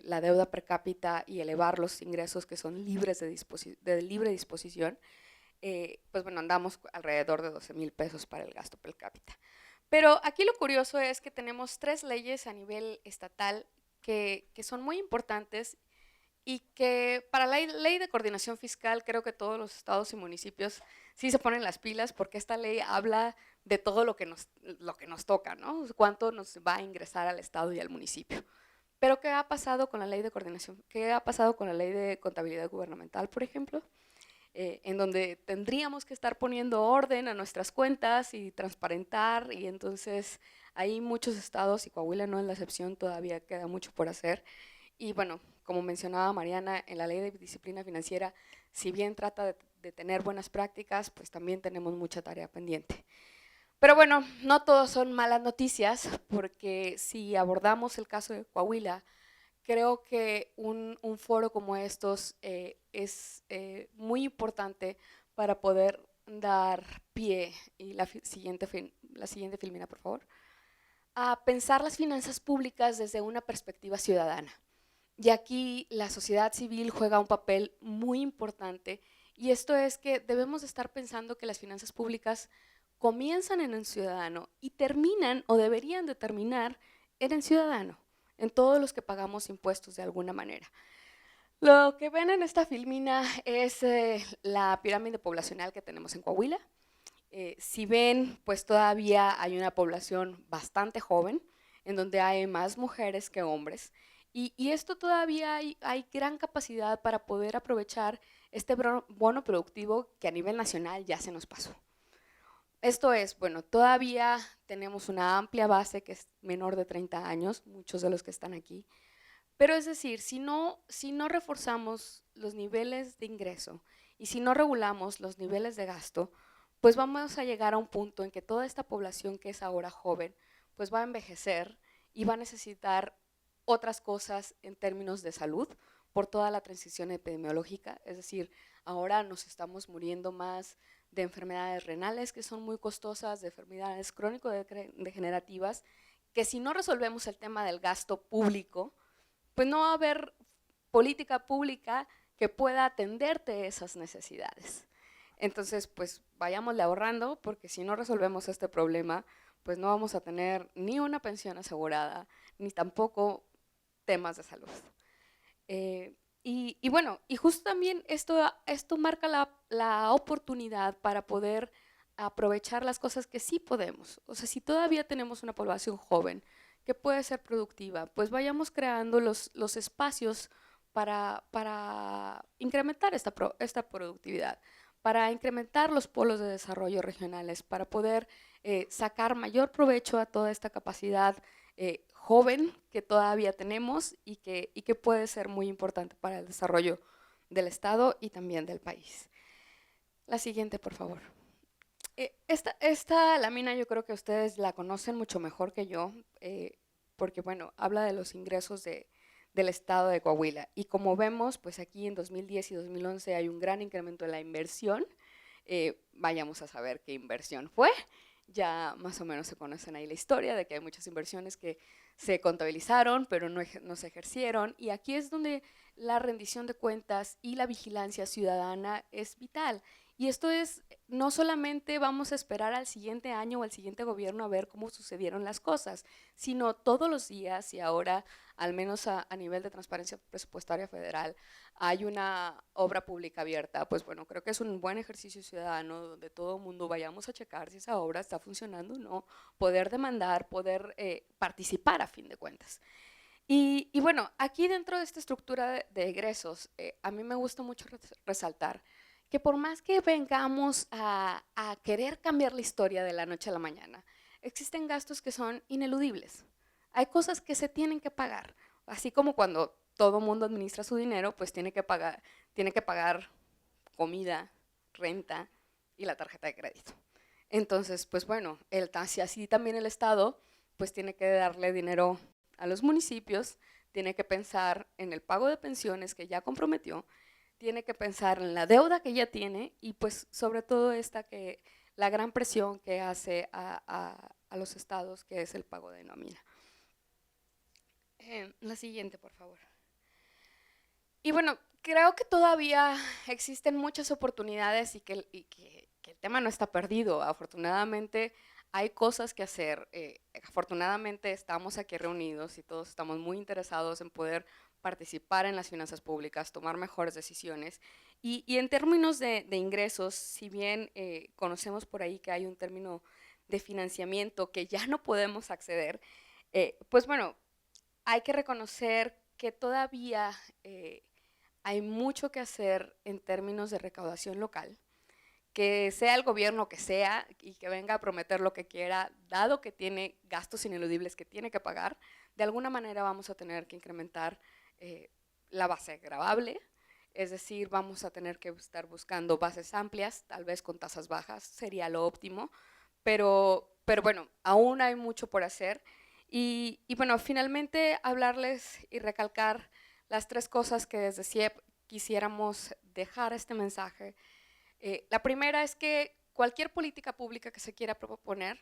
la deuda per cápita y elevar los ingresos que son libres de libre disposición, pues bueno, andamos alrededor de 12,000 pesos para el gasto per cápita. Pero aquí lo curioso es que tenemos 3 leyes a nivel estatal que son muy importantes y que para la ley de coordinación fiscal creo que todos los estados y municipios sí se ponen las pilas, porque esta ley habla de todo lo que nos toca, ¿no? Cuánto nos va a ingresar al estado y al municipio. Pero ¿qué ha pasado con la ley de coordinación? ¿Qué ha pasado con la ley de contabilidad gubernamental, por ejemplo? En donde tendríamos que estar poniendo orden a nuestras cuentas y transparentar, y entonces hay muchos estados, y Coahuila no es la excepción, todavía queda mucho por hacer. Y bueno, como mencionaba Mariana, en la ley de disciplina financiera, si bien trata de tener buenas prácticas, pues también tenemos mucha tarea pendiente. Pero bueno, no todos son malas noticias, porque si abordamos el caso de Coahuila, creo que un foro como estos es muy importante para poder dar pie, y la siguiente filmina, por favor, a pensar las finanzas públicas desde una perspectiva ciudadana. Y aquí la sociedad civil juega un papel muy importante, y esto es que debemos estar pensando que las finanzas públicas comienzan en el ciudadano y terminan, o deberían de terminar, en el ciudadano, en todos los que pagamos impuestos de alguna manera. Lo que ven en esta filmina es la pirámide poblacional que tenemos en Coahuila. Si ven, pues todavía hay una población bastante joven, en donde hay más mujeres que hombres, y esto todavía hay gran capacidad para poder aprovechar este bono productivo que a nivel nacional ya se nos pasó. Esto es, bueno, todavía tenemos una amplia base que es menor de 30 años, muchos de los que están aquí, Pero es decir, si no reforzamos los niveles de ingreso y si no regulamos los niveles de gasto, pues vamos a llegar a un punto en que toda esta población que es ahora joven, pues va a envejecer y va a necesitar otras cosas en términos de salud por toda la transición epidemiológica. Es decir, ahora nos estamos muriendo más de enfermedades renales que son muy costosas, de enfermedades crónico-degenerativas, que si no resolvemos el tema del gasto público, pues no va a haber política pública que pueda atenderte esas necesidades. Entonces, pues vayámosle ahorrando, porque si no resolvemos este problema, pues no vamos a tener ni una pensión asegurada, ni tampoco temas de salud. Y bueno, y justo también esto marca la oportunidad para poder aprovechar las cosas que sí podemos. O sea, si todavía tenemos una población joven que puede ser productiva, pues vayamos creando los espacios para incrementar esta productividad, para incrementar los polos de desarrollo regionales, para poder sacar mayor provecho a toda esta capacidad joven que todavía tenemos y que puede ser muy importante para el desarrollo del Estado y también del país. La siguiente, por favor. Esta lámina yo creo que ustedes la conocen mucho mejor que yo, porque bueno, habla de los ingresos del Estado de Coahuila. Y como vemos, pues aquí en 2010 y 2011 hay un gran incremento en la inversión. Vayamos a saber qué inversión fue. Ya más o menos se conocen ahí la historia de que hay muchas inversiones que se contabilizaron, pero no se ejercieron. Y aquí es donde la rendición de cuentas y la vigilancia ciudadana es vital. Y esto es, no solamente vamos a esperar al siguiente año o al siguiente gobierno a ver cómo sucedieron las cosas, sino todos los días, y ahora, al menos a nivel de transparencia presupuestaria federal, hay una obra pública abierta. Pues bueno, creo que es un buen ejercicio ciudadano donde todo el mundo vayamos a checar si esa obra está funcionando o no, poder demandar, poder participar a fin de cuentas. Y bueno, aquí dentro de esta estructura de egresos, a mí me gusta mucho resaltar que por más que vengamos a querer cambiar la historia de la noche a la mañana, existen gastos que son ineludibles. Hay cosas que se tienen que pagar, así como cuando todo mundo administra su dinero, pues tiene que pagar comida, renta y la tarjeta de crédito. Entonces, pues bueno, así también el Estado, pues tiene que darle dinero a los municipios, tiene que pensar en el pago de pensiones que ya comprometió, tiene que pensar en la deuda que ya tiene y pues sobre todo la gran presión que hace a los estados, que es el pago de nómina. La siguiente, por favor. Y bueno, creo que todavía existen muchas oportunidades y que el tema no está perdido. Afortunadamente hay cosas que hacer. Afortunadamente estamos aquí reunidos y todos estamos muy interesados en poder participar en las finanzas públicas, tomar mejores decisiones. Y en términos de ingresos, si bien conocemos por ahí que hay un término de financiamiento que ya no podemos acceder, pues bueno, hay que reconocer que todavía hay mucho que hacer en términos de recaudación local, que sea el gobierno que sea y que venga a prometer lo que quiera, dado que tiene gastos ineludibles que tiene que pagar, de alguna manera vamos a tener que incrementar la base gravable, es decir, vamos a tener que estar buscando bases amplias, tal vez con tasas bajas, sería lo óptimo, pero bueno, aún hay mucho por hacer. Y bueno, finalmente hablarles y recalcar las tres cosas que desde CIEP quisiéramos dejar este mensaje. La primera es que cualquier política pública que se quiera proponer,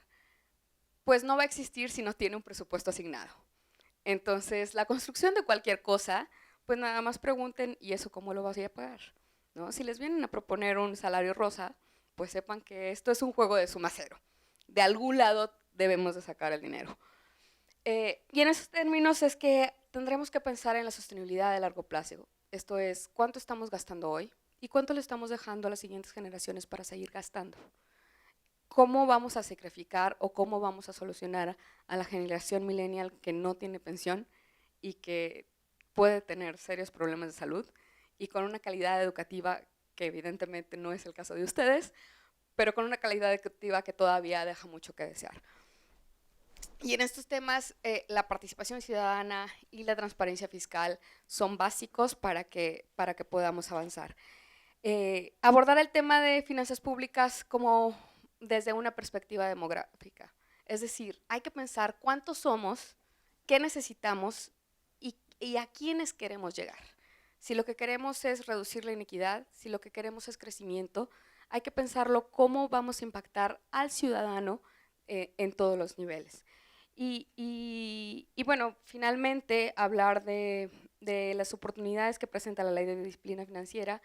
pues no va a existir si no tiene un presupuesto asignado. Entonces, la construcción de cualquier cosa, pues nada más pregunten, ¿y eso cómo lo vas a pagar? ¿No? Si les vienen a proponer un salario rosa, pues sepan que esto es un juego de suma cero. De algún lado debemos de sacar el dinero. Y en esos términos es que tendremos que pensar en la sostenibilidad de largo plazo. Esto es, ¿cuánto estamos gastando hoy? ¿Y cuánto le estamos dejando a las siguientes generaciones para seguir gastando? ¿Cómo vamos a sacrificar o cómo vamos a solucionar a la generación millennial que no tiene pensión y que puede tener serios problemas de salud y con una calidad educativa que evidentemente no es el caso de ustedes, pero con una calidad educativa que todavía deja mucho que desear? Y en estos temas, la participación ciudadana y la transparencia fiscal son básicos para que podamos avanzar. Abordar el tema de finanzas públicas como desde una perspectiva demográfica. Es decir, hay que pensar cuántos somos, qué necesitamos y a quiénes queremos llegar. Si lo que queremos es reducir la inequidad, si lo que queremos es crecimiento, hay que pensarlo cómo vamos a impactar al ciudadano en todos los niveles. Y bueno, finalmente hablar de las oportunidades que presenta la Ley de Disciplina Financiera.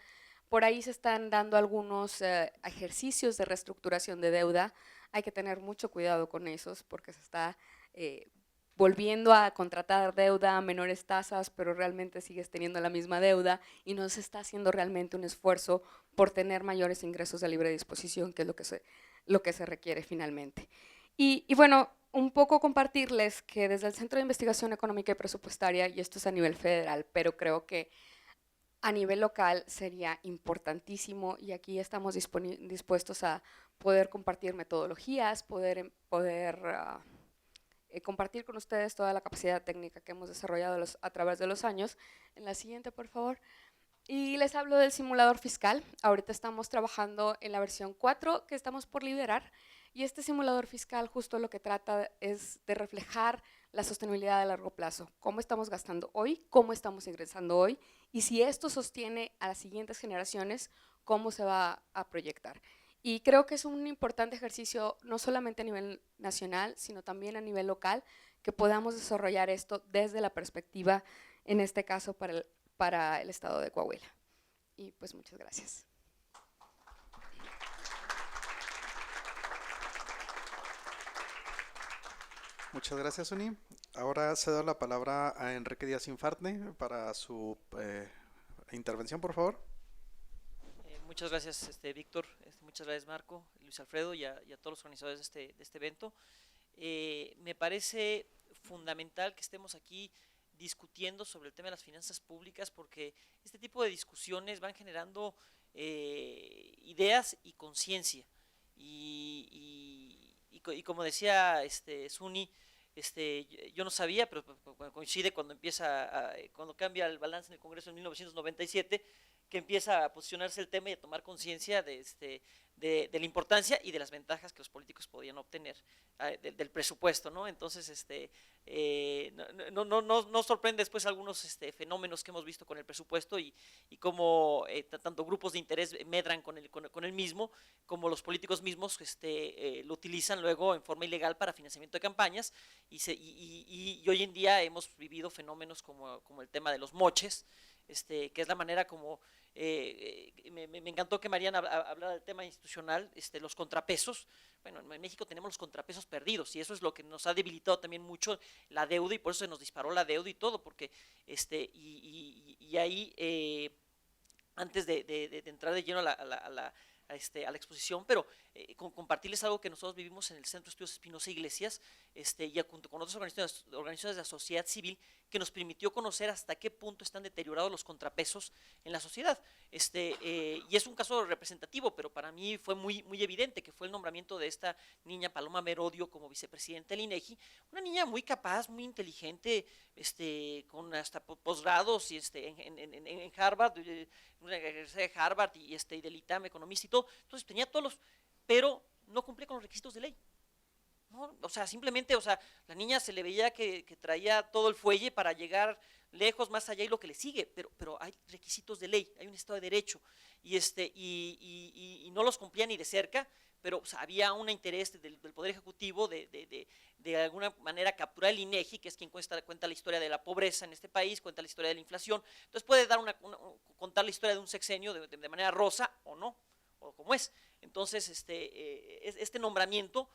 Por ahí se están dando algunos ejercicios de reestructuración de deuda. Hay que tener mucho cuidado con esos porque se está volviendo a contratar deuda a menores tasas, pero realmente sigues teniendo la misma deuda y no se está haciendo realmente un esfuerzo por tener mayores ingresos de libre disposición, que es lo que se requiere finalmente. Y bueno, un poco compartirles que desde el Centro de Investigación Económica y Presupuestaria, y esto es a nivel federal, pero creo que a nivel local sería importantísimo, y aquí estamos dispuestos a poder compartir metodologías, poder compartir con ustedes toda la capacidad técnica que hemos desarrollado a través de los años. En la siguiente, por favor. Y les hablo del simulador fiscal. Ahorita estamos trabajando en la versión 4 que estamos por liberar, y este simulador fiscal justo lo que trata es de reflejar la sostenibilidad a largo plazo, cómo estamos gastando hoy, cómo estamos ingresando hoy, y si esto sostiene a las siguientes generaciones, cómo se va a proyectar. Y creo que es un importante ejercicio, no solamente a nivel nacional, sino también a nivel local, que podamos desarrollar esto desde la perspectiva, en este caso, para el estado de Coahuila. Y pues muchas gracias. Muchas gracias, Uni. Ahora cedo la palabra a Enrique Díaz Infante para su intervención, por favor. Muchas gracias, Víctor, muchas gracias, Marco, Luis Alfredo y a todos los organizadores de este evento. Me parece fundamental que estemos aquí discutiendo sobre el tema de las finanzas públicas, porque este tipo de discusiones van generando ideas y conciencia. Y como decía Suni, yo no sabía, pero coincide cuando cuando cambia el balance en el Congreso en 1997, que empieza a posicionarse el tema y a tomar conciencia de la importancia y de las ventajas que los políticos podían obtener del presupuesto, ¿no? Entonces, no sorprende después algunos fenómenos que hemos visto con el presupuesto y cómo tanto grupos de interés medran con el mismo, como los políticos mismos lo utilizan luego en forma ilegal para financiamiento de campañas, y hoy en día hemos vivido fenómenos como el tema de los moches, que es la manera como me encantó que Mariana hablara del tema institucional, los contrapesos. Bueno, en México tenemos los contrapesos perdidos y eso es lo que nos ha debilitado también mucho la deuda, y por eso se nos disparó la deuda y todo, porque ahí antes de entrar de lleno a la exposición, pero compartirles algo que nosotros vivimos en el Centro de Estudios Espinosa Iglesias, y junto con otras organizaciones de la sociedad civil, que nos permitió conocer hasta qué punto están deteriorados los contrapesos en la sociedad. Y es un caso representativo, pero para mí fue muy evidente, que fue el nombramiento de esta niña Paloma Merodio como vicepresidenta del INEGI, una niña muy capaz, muy inteligente, con hasta posgrados y en Harvard, de Harvard y del ITAM, economista y todo. Entonces tenía pero no cumplía con los requisitos de ley. ¿No? O sea, simplemente, la niña se le veía que traía todo el fuelle para llegar lejos, más allá y lo que le sigue, pero hay requisitos de ley, hay un Estado de Derecho, y no los cumplía ni de cerca, pero había un interés del Poder Ejecutivo de alguna manera capturar el INEGI, que es quien cuenta la historia de la pobreza en este país, cuenta la historia de la inflación. Entonces puede contar la historia de un sexenio de manera rosa o no, o como es. Entonces, este nombramiento,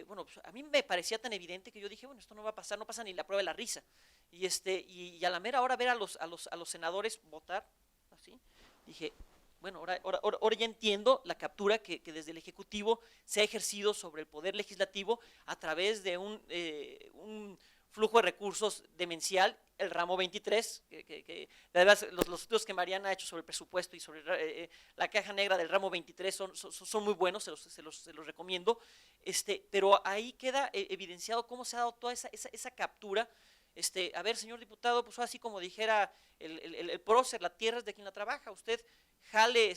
bueno, pues a mí me parecía tan evidente que yo dije, bueno, esto no va a pasar, no pasa ni la prueba de la risa. Y a la mera hora ver a los senadores votar así, dije, bueno, ahora ya entiendo la captura que desde el Ejecutivo se ha ejercido sobre el Poder Legislativo a través de un flujo de recursos demencial, el ramo 23, además los estudios que Mariana ha hecho sobre el presupuesto y sobre la caja negra del ramo 23 son muy buenos, se los recomiendo, pero ahí queda evidenciado cómo se ha dado toda esa captura. A ver, señor diputado, pues así como dijera el prócer, la tierra es de quien la trabaja, usted jale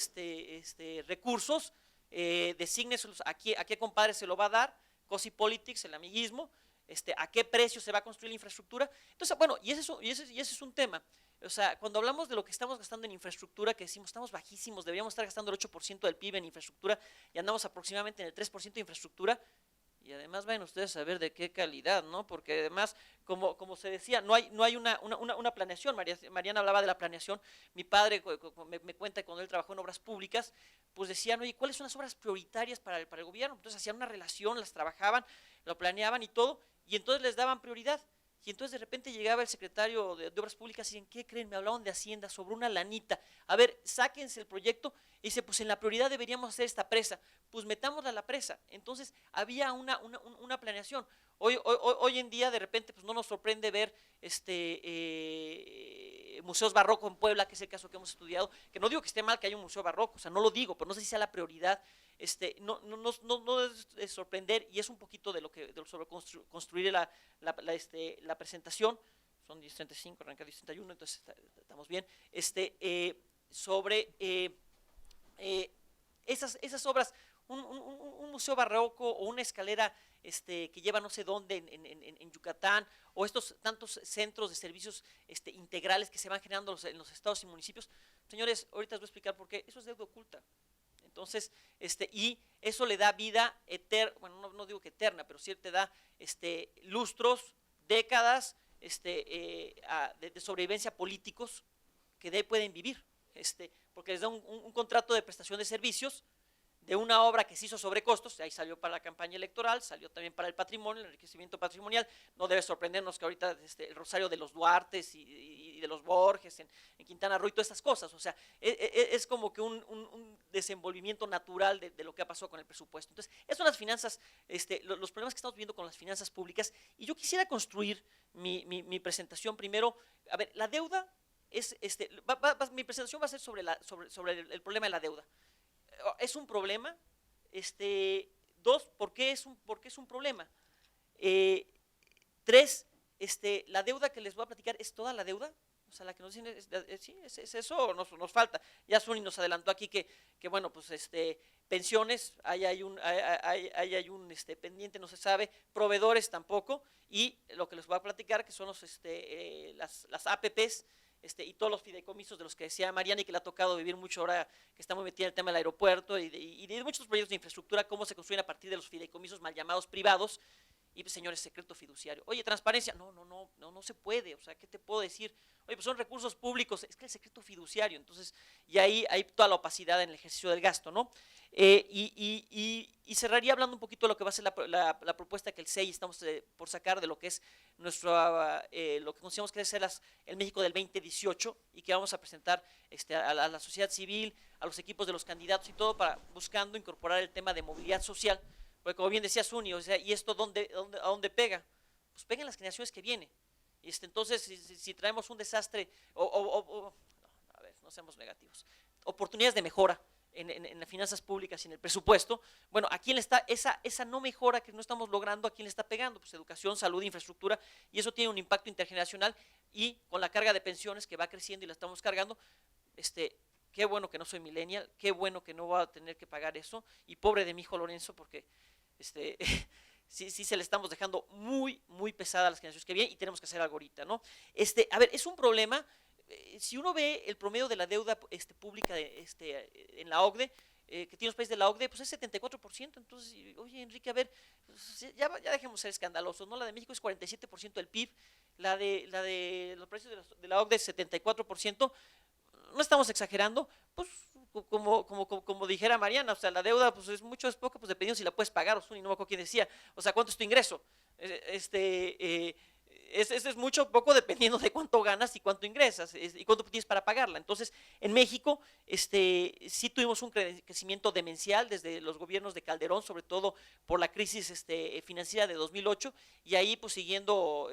recursos, desígneselos a qué compadre se lo va a dar, cosi politics, el amiguismo, a qué precio se va a construir la infraestructura. Entonces, bueno, y ese es un tema. O sea, cuando hablamos de lo que estamos gastando en infraestructura, que decimos estamos bajísimos, deberíamos estar gastando el 8% del PIB en infraestructura y andamos aproximadamente en el 3% de infraestructura. Y además vayan ustedes a ver de qué calidad, ¿no? Porque además, como se decía, no hay una planeación. Mariana hablaba de la planeación. Mi padre me cuenta que cuando él trabajó en obras públicas, pues decían, oye, ¿cuáles son las obras prioritarias para el gobierno? Entonces hacían una relación, las trabajaban, lo planeaban y todo, y entonces les daban prioridad. Y entonces de repente llegaba el secretario de Obras Públicas y decían, ¿qué creen? Me hablaban de Hacienda sobre una lanita. A ver, sáquense el proyecto. Y dice, pues en la prioridad deberíamos hacer esta presa. Pues metámosla a la presa. Entonces había una planeación. Hoy en día de repente pues no nos sorprende ver museos barrocos en Puebla, que es el caso que hemos estudiado, que no digo que esté mal que haya un museo barroco, o sea, no lo digo, pero no sé si sea la prioridad. No es sorprender, y es un poquito sobre construir la presentación. Son 10:35, arranca 10:31, entonces estamos bien. Sobre esas obras, un museo barroco o una escalera que lleva no sé dónde en Yucatán, o estos tantos centros de servicios integrales que se van generando en los estados y municipios. Señores, ahorita les voy a explicar por qué. Eso es deuda oculta. Entonces, y eso le da vida eterna, bueno, no digo que eterna, pero sí te da lustros, décadas de sobrevivencia políticos que de ahí pueden vivir, porque les da un contrato de prestación de servicios de una obra que se hizo sobre costos, ahí salió para la campaña electoral, salió también para el patrimonio, el enriquecimiento patrimonial. No debe sorprendernos que ahorita el rosario de los Duartes y de los Borges en Quintana Roo y todas estas cosas, o sea, es como que un desenvolvimiento natural de lo que ha pasado con el presupuesto. Entonces, esas son las finanzas, los problemas que estamos viviendo con las finanzas públicas, y yo quisiera construir mi presentación primero. A ver, la deuda es, mi presentación va a ser sobre el problema de la deuda. Es un problema. Dos, ¿por qué es un problema? Tres, la deuda que les voy a platicar es toda la deuda. O sea, la que nos dicen es eso, o nos falta. Ya Suni nos adelantó aquí que bueno, pues pensiones, ahí hay un pendiente, no se sabe, proveedores tampoco, y lo que les voy a platicar que son las APPs, y todos los fideicomisos de los que decía Mariana y que le ha tocado vivir mucho ahora que está muy metida en el tema del aeropuerto y de muchos proyectos de infraestructura, cómo se construyen a partir de los fideicomisos mal llamados privados. Y pues, señores, secreto fiduciario. Oye, transparencia, no se puede. O sea, ¿qué te puedo decir? Oye, pues son recursos públicos, es que el secreto fiduciario. Entonces, y ahí hay toda la opacidad en el ejercicio del gasto, ¿no? Y cerraría hablando un poquito de lo que va a ser la propuesta que el SEI estamos por sacar de lo que es lo que consideramos que debe ser el México del 2018, y que vamos a presentar a la sociedad civil, a los equipos de los candidatos y todo, buscando incorporar el tema de movilidad social. Porque como bien decía Suni, o sea, ¿y esto a dónde pega? Pues pega en las generaciones que vienen. Entonces, si traemos un desastre, a ver, no seamos negativos, oportunidades de mejora en las finanzas públicas y en el presupuesto, bueno, ¿a quién le está esa no mejora que no estamos logrando? ¿A quién le está pegando? Pues educación, salud, infraestructura, y eso tiene un impacto intergeneracional, y con la carga de pensiones que va creciendo y la estamos cargando, qué bueno que no soy millennial, qué bueno que no voy a tener que pagar eso, y pobre de mi hijo Lorenzo, porque sí se le estamos dejando muy, muy pesada a las generaciones que vienen, y tenemos que hacer algo ahorita, ¿no? A ver, es un problema. Si uno ve el promedio de la deuda pública en la OCDE, que tiene los países de la OCDE, pues es 74%. Entonces, oye, Enrique, a ver, pues ya dejemos ser escandalosos, ¿no? La de México es 47% del PIB, la de los países de la OCDE es 74%. No estamos exagerando, pues como dijera Mariana, o sea, la deuda pues es mucho, es poco, pues dependiendo si la puedes pagar, o no me acuerdo quién decía, o sea, ¿cuánto es tu ingreso? es mucho o poco dependiendo de cuánto ganas y cuánto ingresas y cuánto tienes para pagarla. Entonces, en México sí tuvimos un crecimiento demencial desde los gobiernos de Calderón, sobre todo por la crisis financiera de 2008, y ahí pues siguiendo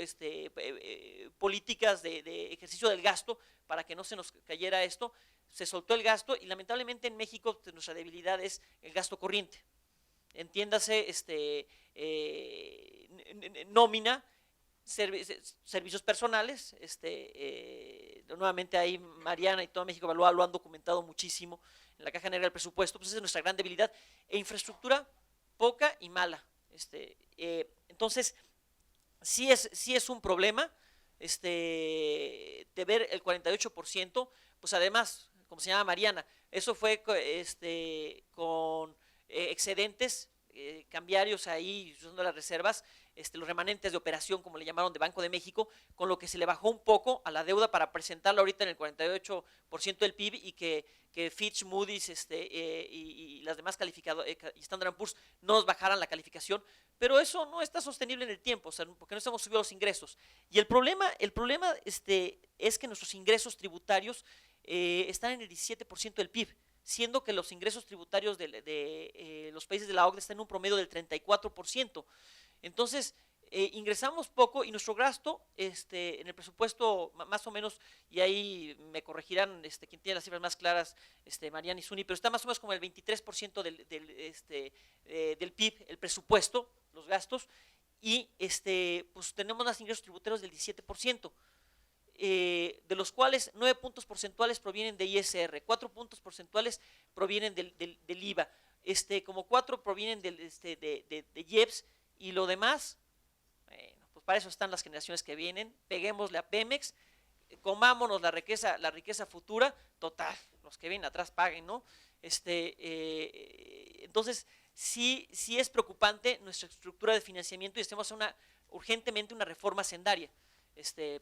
políticas de ejercicio del gasto para que no se nos cayera esto, se soltó el gasto y lamentablemente en México pues, nuestra debilidad es el gasto corriente. Entiéndase, nómina, servicios personales, nuevamente ahí Mariana y todo México lo han documentado muchísimo en la Caja Negra del Presupuesto, pues esa es nuestra gran debilidad, e infraestructura poca y mala. Entonces, sí es un problema de ver el 48%, pues además, como se llama Mariana, eso fue con excedentes cambiarios ahí, usando las reservas, los remanentes de operación, como le llamaron, de Banco de México, con lo que se le bajó un poco a la deuda para presentarla ahorita en el 48% del PIB y que Fitch, Moody's y las demás calificadoras, y Standard & Poor's no nos bajaran la calificación, pero eso no está sostenible en el tiempo, o sea, porque no estamos subiendo los ingresos. Y el problema es que nuestros ingresos tributarios están en el 17% del PIB, siendo que los ingresos tributarios de los países de la OCDE están en un promedio del 34%. Entonces, ingresamos poco y nuestro gasto en el presupuesto más o menos, y ahí me corregirán quien tiene las cifras más claras, Mariana y Zuni, pero está más o menos como el 23% del PIB, el presupuesto, los gastos, y pues tenemos los ingresos tributarios del 17%. De los cuales 9 puntos porcentuales provienen de ISR, 4 puntos porcentuales provienen del IVA, como 4 provienen de IEPS, y lo demás, bueno, pues para eso están las generaciones que vienen, peguémosle a Pemex, comámonos la riqueza futura, total, los que vienen atrás paguen, ¿no? Entonces, sí es preocupante nuestra estructura de financiamiento y hacemos urgentemente una reforma hacendaria.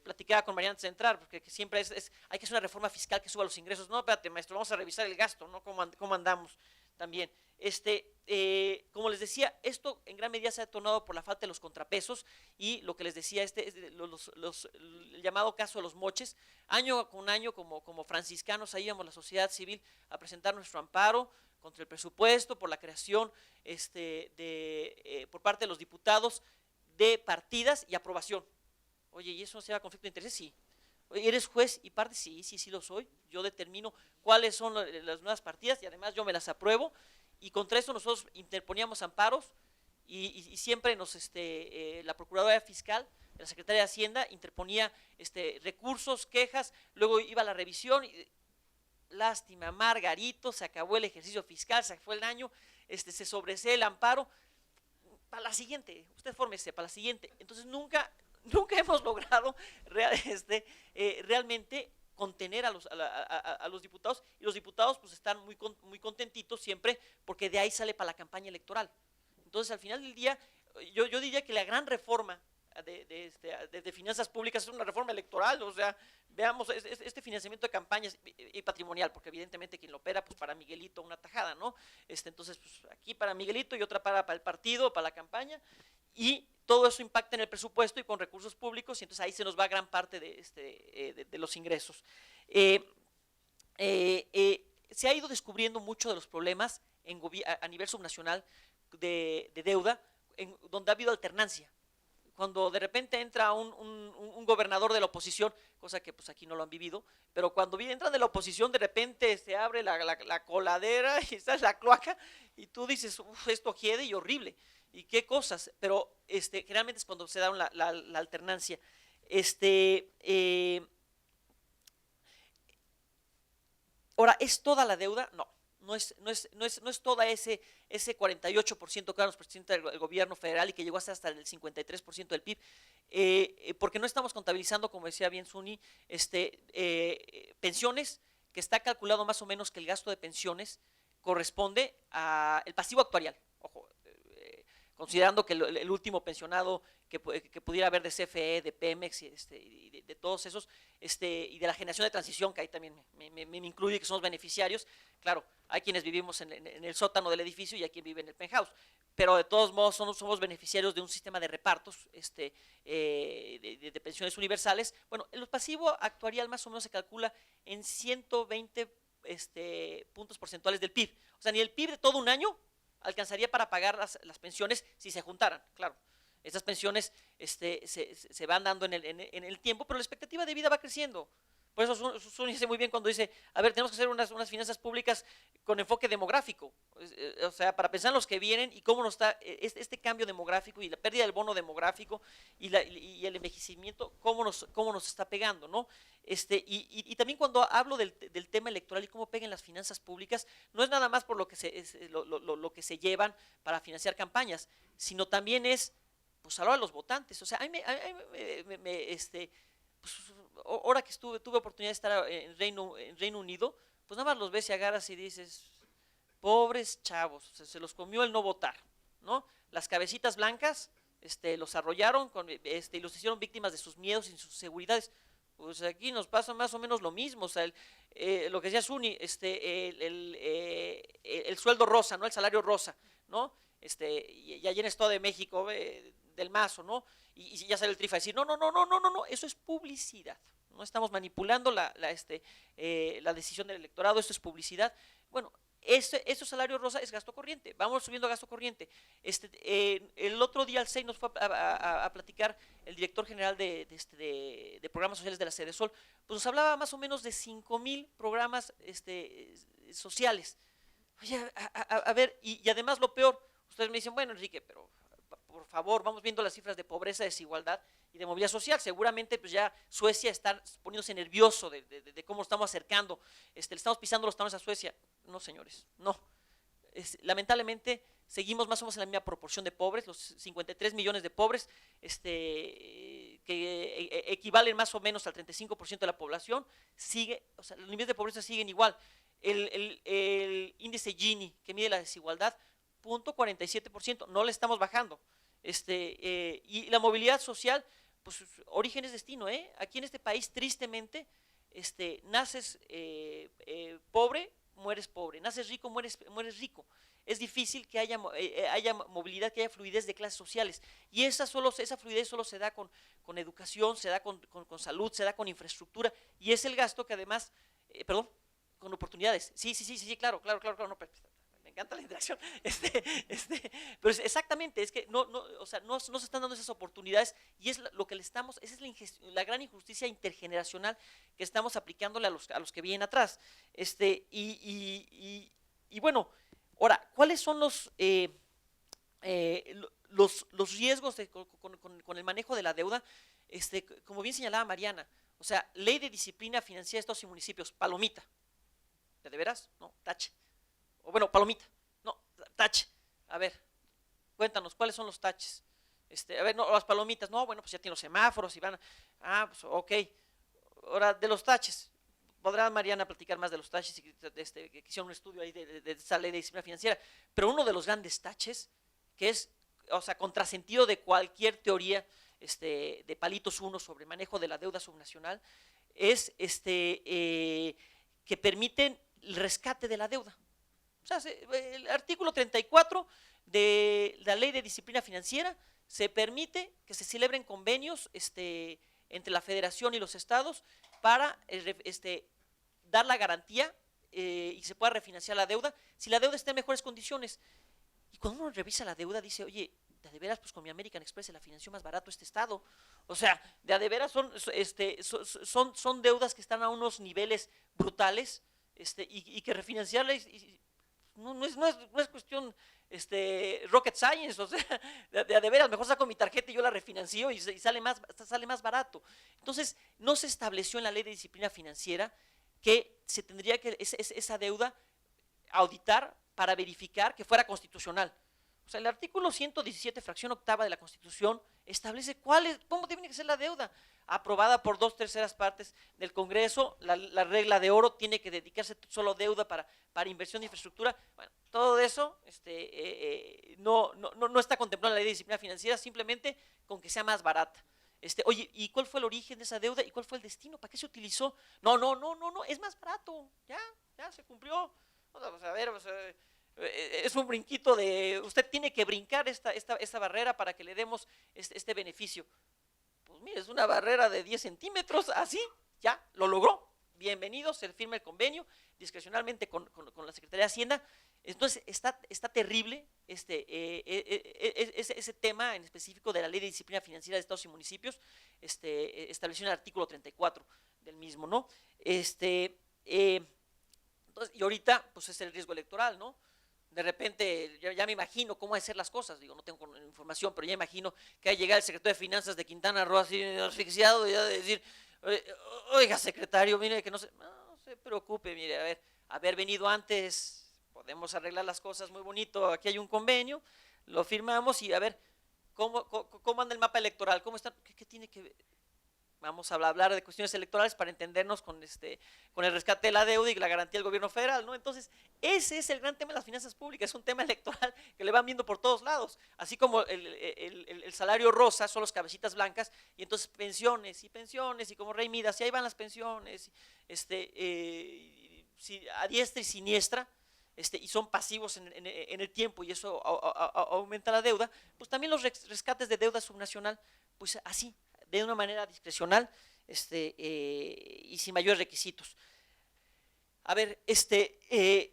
Platicaba con Mariana antes de entrar, porque siempre hay que hacer una reforma fiscal que suba los ingresos. No, espérate, maestro, vamos a revisar el gasto, ¿no? ¿Cómo andamos también? Como les decía, esto en gran medida se ha detonado por la falta de los contrapesos y lo que les decía, el llamado caso de los moches. Año con año, como franciscanos, ahí íbamos la sociedad civil a presentar nuestro amparo contra el presupuesto por la creación por parte de los diputados de partidas y aprobación. Oye, ¿y eso no se llama conflicto de intereses? Sí. Oye, ¿eres juez y parte? Sí lo soy. Yo determino cuáles son las nuevas partidas y además yo me las apruebo. Y contra eso nosotros interponíamos amparos y siempre la Procuradora Fiscal, la Secretaría de Hacienda, interponía recursos, quejas, luego iba a la revisión. Lástima, Margarito, se acabó el ejercicio fiscal, se fue el año, se sobresee el amparo. Para la siguiente, usted fórmese, para la siguiente. Entonces nunca hemos logrado realmente contener a los diputados, y los diputados pues están muy contentitos siempre porque de ahí sale para la campaña electoral. Entonces al final del día yo diría que la gran reforma de finanzas públicas es una reforma electoral, o sea, veamos este financiamiento de campañas y patrimonial, porque evidentemente quien lo opera, pues para Miguelito una tajada, ¿no? Entonces, pues aquí para Miguelito y otra para el partido, para la campaña, y todo eso impacta en el presupuesto y con recursos públicos, y entonces ahí se nos va gran parte de los ingresos. Se ha ido descubriendo mucho de los problemas a nivel subnacional de deuda, donde ha habido alternancia. Cuando de repente entra un gobernador de la oposición, cosa que pues aquí no lo han vivido, pero cuando entran de la oposición de repente se abre la coladera y esa es la cloaca y tú dices, esto hiede y horrible, y qué cosas, pero generalmente es cuando se da la alternancia. Ahora, ¿es toda la deuda? No es toda ese 48% que nos presenta el gobierno federal y que llegó hasta el 53% del PIB, porque no estamos contabilizando, como decía bien Zuni, pensiones, que está calculado más o menos que el gasto de pensiones corresponde al pasivo actuarial. Ojo, considerando que el último pensionado que pudiera haber de CFE, de Pemex y de todos esos, y de la generación de transición, que ahí también me incluye, que son los beneficiarios. Claro, hay quienes vivimos en el sótano del edificio y hay quien vive en el penthouse, pero de todos modos somos beneficiarios de un sistema de repartos de pensiones universales. Bueno, el pasivo actuarial más o menos se calcula en 120 puntos porcentuales del PIB. O sea, ni el PIB de todo un año alcanzaría para pagar las pensiones si se juntaran, claro. Estas pensiones se van dando en el tiempo, pero la expectativa de vida va creciendo. Por eso Zuni dice muy bien cuando dice, a ver, tenemos que hacer unas finanzas públicas con enfoque demográfico, o sea, para pensar en los que vienen y cómo nos está este cambio demográfico y la pérdida del bono demográfico y el envejecimiento, cómo nos está pegando, ¿no? Y también cuando hablo del tema electoral y cómo pegan las finanzas públicas, no es nada más por lo que se llevan para financiar campañas, sino también es, pues, a la hora de los votantes. O sea, pues, ahora que tuve oportunidad de estar en Reino Unido, pues nada más los ves y agarras y dices, pobres chavos, se los comió el no votar, ¿no? Las cabecitas blancas los arrollaron y los hicieron víctimas de sus miedos y sus seguridades. Pues aquí nos pasa más o menos lo mismo. O sea, lo que decía Zuni, el sueldo rosa, ¿no? El salario rosa, ¿no? Y allí en Estado de México, del Mazo, ¿no? Y ya sale el Trifa a decir, no, eso es publicidad. No estamos manipulando la decisión del electorado, esto es publicidad. Bueno, ese salario rosa es gasto corriente, vamos subiendo a gasto corriente. El otro día al 6 nos fue a platicar el director general de programas sociales de la Sedesol, pues nos hablaba más o menos de 5,000 programas sociales. Oye, a ver, y además lo peor, ustedes me dicen, bueno, Enrique, pero por favor, vamos viendo las cifras de pobreza, desigualdad y de movilidad social. Seguramente pues ya Suecia está poniéndose nervioso de cómo estamos acercando, le estamos pisando los talones a Suecia. No, señores, no. Lamentablemente seguimos más o menos en la misma proporción de pobres, los 53 millones de pobres, que equivalen más o menos al 35% de la población, o sea, los niveles de pobreza siguen igual. El índice Gini, que mide la desigualdad, 0.47%, no le estamos bajando. Y la movilidad social, pues origen es destino, ¿eh? Aquí en este país, tristemente, naces pobre, mueres pobre, naces rico, mueres rico. Es difícil que haya movilidad, que haya fluidez de clases sociales, y esa fluidez solo se da con educación, se da con salud, se da con infraestructura, y es el gasto que además, con oportunidades. Sí, claro, no, me encanta la interacción, pero exactamente, es que o sea, no se están dando esas oportunidades, y es lo que esa es la gran injusticia intergeneracional que estamos aplicándole a los que vienen atrás. Y bueno, ahora, ¿cuáles son los riesgos con el manejo de la deuda? Como bien señalaba Mariana, o sea, ley de disciplina financiera de estados y municipios, palomita. ¿De veras? No, tache. O bueno, palomita. No, tache. A ver, cuéntanos, ¿cuáles son los taches? A ver, no, las palomitas. No, bueno, pues ya tienen los semáforos y van. Pues ok. Ahora, de los taches. Podrá Mariana platicar más de los taches y que hicieron un estudio ahí de esa ley de disciplina financiera. Pero uno de los grandes taches, que es, o sea, contrasentido de cualquier teoría de palitos uno sobre manejo de la deuda subnacional, es que permiten el rescate de la deuda. O sea, el artículo 34 de la Ley de Disciplina Financiera se permite que se celebren convenios entre la Federación y los estados para dar la garantía y se pueda refinanciar la deuda si la deuda está en mejores condiciones. Y cuando uno revisa la deuda dice, oye, de veras, pues con mi American Express se la financió más barato este estado. O sea, de veras son deudas que están a unos niveles brutales, y que refinanciarla no es cuestión rocket science. O sea, de veras, mejor saco mi tarjeta y yo la refinancio y sale más barato. Entonces, no se estableció en la Ley de Disciplina Financiera que se tendría que esa deuda auditar para verificar que fuera constitucional. O sea, el artículo 117, fracción octava de la Constitución, establece cómo tiene que ser la deuda, aprobada por 2/3 partes del Congreso. La regla de oro tiene que dedicarse solo deuda para inversión de infraestructura. Bueno, todo eso no está contemplado en la ley de disciplina financiera, simplemente con que sea más barata. Oye, ¿y cuál fue el origen de esa deuda? ¿Y cuál fue el destino? ¿Para qué se utilizó? No, es más barato, ya se cumplió. O sea, a ver, es un brinquito usted tiene que brincar esta barrera para que le demos este beneficio. Pues mire, es una barrera de 10 centímetros, así, ya, lo logró. Bienvenido, se firma el convenio discrecionalmente con la Secretaría de Hacienda. Entonces, está terrible ese tema en específico de la Ley de Disciplina Financiera de Estados y Municipios, estableció en el artículo 34 del mismo, ¿no? Entonces, y ahorita, pues es el riesgo electoral, ¿no? De repente, ya me imagino cómo hacer las cosas, digo, no tengo información, pero ya imagino que va a llegar el secretario de Finanzas de Quintana Roo así asfixiado y ya de decir, oiga, secretario, mire que no se preocupe, mire, haber venido antes, podemos arreglar las cosas muy bonito, aquí hay un convenio, lo firmamos y a ver, ¿cómo anda el mapa electoral? ¿Cómo está? ¿Qué tiene que ver? Vamos a hablar de cuestiones electorales para entendernos con el rescate de la deuda y la garantía del gobierno federal, ¿no? Entonces, ese es el gran tema de las finanzas públicas, es un tema electoral que le van viendo por todos lados, así como el salario rosa son los cabecitas blancas, y entonces pensiones, y como Rey Midas, y ahí van las pensiones, a diestra y siniestra, y son pasivos en el tiempo, y eso aumenta la deuda, pues también los rescates de deuda subnacional, pues así, de una manera discrecional y sin mayores requisitos. A ver,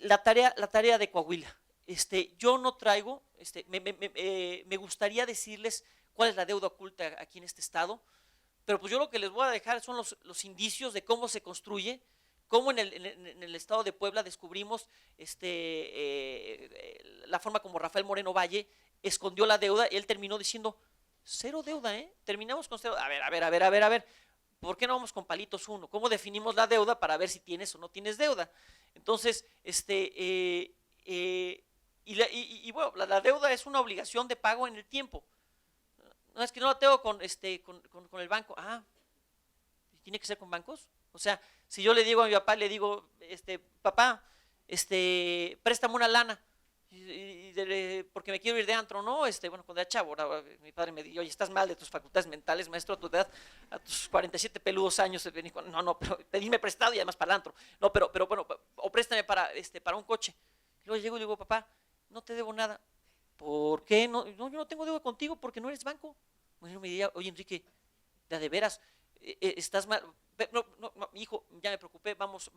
la tarea de Coahuila. Yo no traigo, me gustaría decirles cuál es la deuda oculta aquí en este estado, pero pues yo lo que les voy a dejar son los indicios de cómo se construye, cómo en el estado de Puebla descubrimos la forma como Rafael Moreno Valle escondió la deuda. Él terminó diciendo, cero deuda, terminamos con cero. A ver, ¿por qué no vamos con palitos uno? ¿Cómo definimos la deuda para ver si tienes o no tienes deuda? Entonces, bueno, la deuda es una obligación de pago en el tiempo. No es que no la tengo con el banco. ¿Tiene que ser con bancos? O sea, si yo le digo a mi papá, le digo, papá, préstame una lana, porque me quiero ir de antro, ¿no? Bueno, cuando era chavo, mi padre me dijo, oye, estás mal de tus facultades mentales, maestro, a tu edad, a tus 47 peludos años, no, pero pedirme prestado y además para el antro, no, pero bueno, o préstame para un coche. Y luego llego y le digo, papá, no te debo nada. ¿Por qué? No, yo no tengo deuda contigo porque no eres banco. Bueno, me diría, oye, Enrique, de veras, estás mal. No, hijo, ya me preocupé, vamos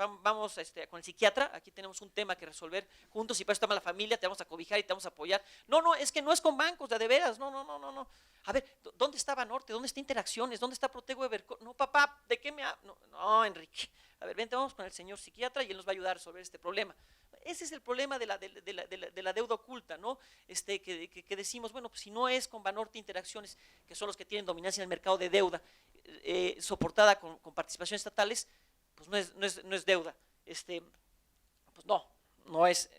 con el psiquiatra, aquí tenemos un tema que resolver juntos y para eso está la familia, te vamos a cobijar y te vamos a apoyar. No, es que no es con bancos, de veras, no. A ver, ¿dónde está Banorte? ¿Dónde está Interacciones? ¿Dónde está Protego Everco? No, papá, ¿de qué me hablas? No, Enrique, a ver, vente, vamos con el señor psiquiatra y él nos va a ayudar a resolver este problema. Ese es el problema de la deuda oculta, ¿no? Que decimos, bueno, pues si no es con Banorte Interacciones, que son los que tienen dominancia en el mercado de deuda, soportada con participaciones estatales, pues no es deuda. Pues no es,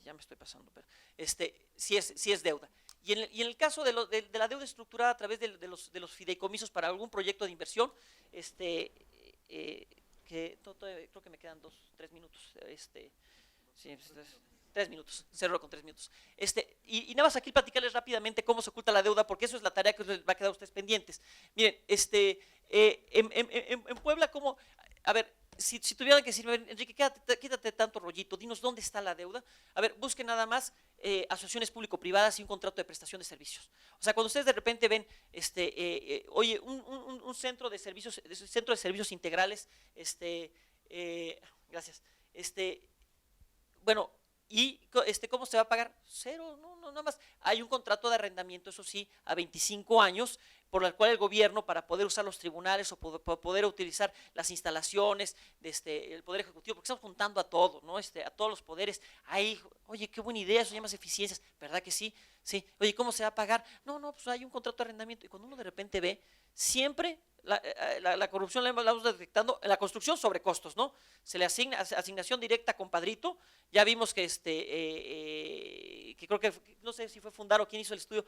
ya me estoy pasando, pero sí es deuda. Y en el caso de la deuda estructurada a través de los fideicomisos para algún proyecto de inversión, creo que me quedan 3 minutos, sí, 3 minutos, cerro con 3 minutos. Y nada más aquí platicarles rápidamente cómo se oculta la deuda, porque eso es la tarea que les va a quedar a ustedes pendientes. Miren, en Puebla, ¿cómo? A ver, si tuvieran que decirme, Enrique, quítate tanto rollito, dinos dónde está la deuda. A ver, busquen nada más asociaciones público-privadas y un contrato de prestación de servicios. O sea, cuando ustedes de repente ven, oye, un centro de servicios integrales, gracias, bueno, ¿y cómo se va a pagar? Cero, no, nada más. Hay un contrato de arrendamiento, eso sí, a 25 años, por el cual el gobierno, para poder usar los tribunales o poder utilizar las instalaciones el Poder Ejecutivo, porque estamos juntando a todo, ¿no? A todos los poderes. Ahí, oye, qué buena idea, eso llama eficiencias, ¿verdad que sí? Sí. Oye, ¿cómo se va a pagar? No, pues hay un contrato de arrendamiento. Y cuando uno de repente ve, siempre la corrupción la vamos detectando en la construcción sobre costos, ¿no? Se le asigna asignación directa a compadrito. Ya vimos que que creo que, no sé si fue Fundar o quién hizo el estudio,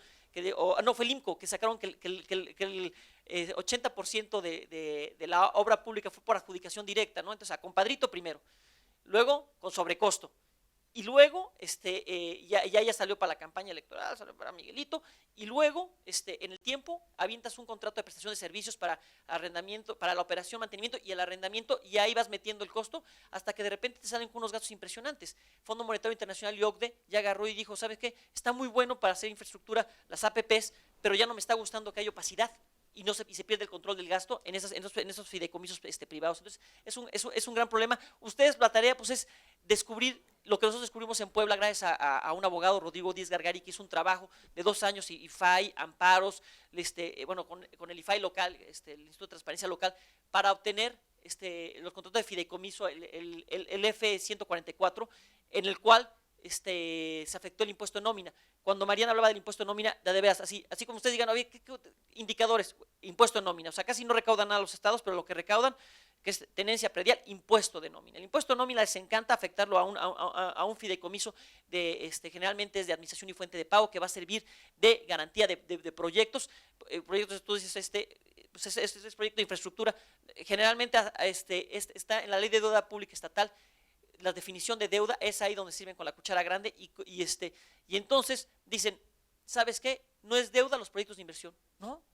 no, fue el IMCO, que sacaron que el 80% de la obra pública fue por adjudicación directa, ¿no? Entonces a compadrito primero, luego con sobrecosto, y luego ya salió para la campaña electoral, salió para Miguelito, y luego en el tiempo avientas un contrato de prestación de servicios para arrendamiento, para la operación, mantenimiento y el arrendamiento, y ahí vas metiendo el costo hasta que de repente te salen con unos gastos impresionantes. Fondo Monetario Internacional y OCDE ya agarró y dijo, ¿sabes qué? Está muy bueno para hacer infraestructura, las APPs, pero ya no me está gustando que haya opacidad y se pierde el control del gasto en esos fideicomisos privados. Entonces, es un gran problema. Ustedes, la tarea pues es descubrir lo que nosotros descubrimos en Puebla gracias a un abogado, Rodrigo Díez Gargari, que hizo un trabajo de 2 años, IFAI, amparos, con el IFAI local, el Instituto de Transparencia Local, para obtener los contratos de fideicomiso, el F-144, en el cual se afectó el impuesto de nómina. Cuando Mariana hablaba del impuesto de nómina, de veras, así como ustedes digan, oye, ¿qué indicadores? Impuesto de nómina, o sea, casi no recaudan nada los estados, pero lo que recaudan, que es tenencia predial, impuesto de nómina. El impuesto de nómina les encanta afectarlo a un fideicomiso, generalmente es de administración y fuente de pago, que va a servir de garantía de proyectos. Proyectos, tú dices, pues es proyecto de infraestructura, generalmente está en la Ley de Deuda Pública Estatal. La definición de deuda es ahí donde sirven con la cuchara grande y entonces dicen, ¿sabes qué? No es deuda los proyectos de inversión, ¿no?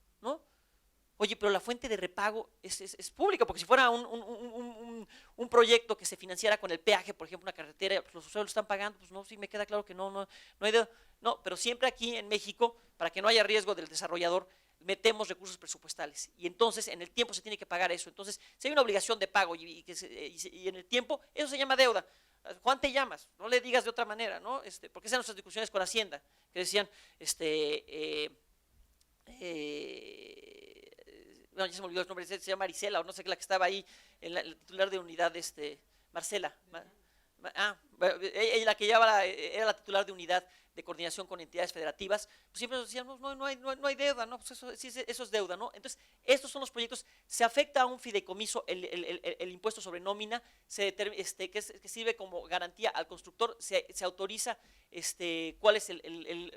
Oye, pero la fuente de repago es pública, porque si fuera un proyecto que se financiara con el peaje, por ejemplo, una carretera, pues los usuarios lo están pagando, pues no, sí me queda claro que no hay deuda. No, pero siempre aquí en México, para que no haya riesgo del desarrollador, metemos recursos presupuestales y entonces en el tiempo se tiene que pagar eso. Entonces, si hay una obligación de pago y en el tiempo, eso se llama deuda. Juan, te llamas, no le digas de otra manera, ¿no? Porque esas son nuestras discusiones con Hacienda, que decían, bueno, ya se me olvidó el nombre, se llama Marisela, o no sé qué, la que estaba ahí, la titular de unidad, Marcela. Ella, la que llevaba, era la titular de unidad de coordinación con entidades federativas, pues siempre nos decían, no hay deuda, ¿no? Pues eso es deuda, ¿no? Entonces, estos son los proyectos, se afecta a un fideicomiso el impuesto sobre nómina, que sirve como garantía al constructor, se autoriza cuáles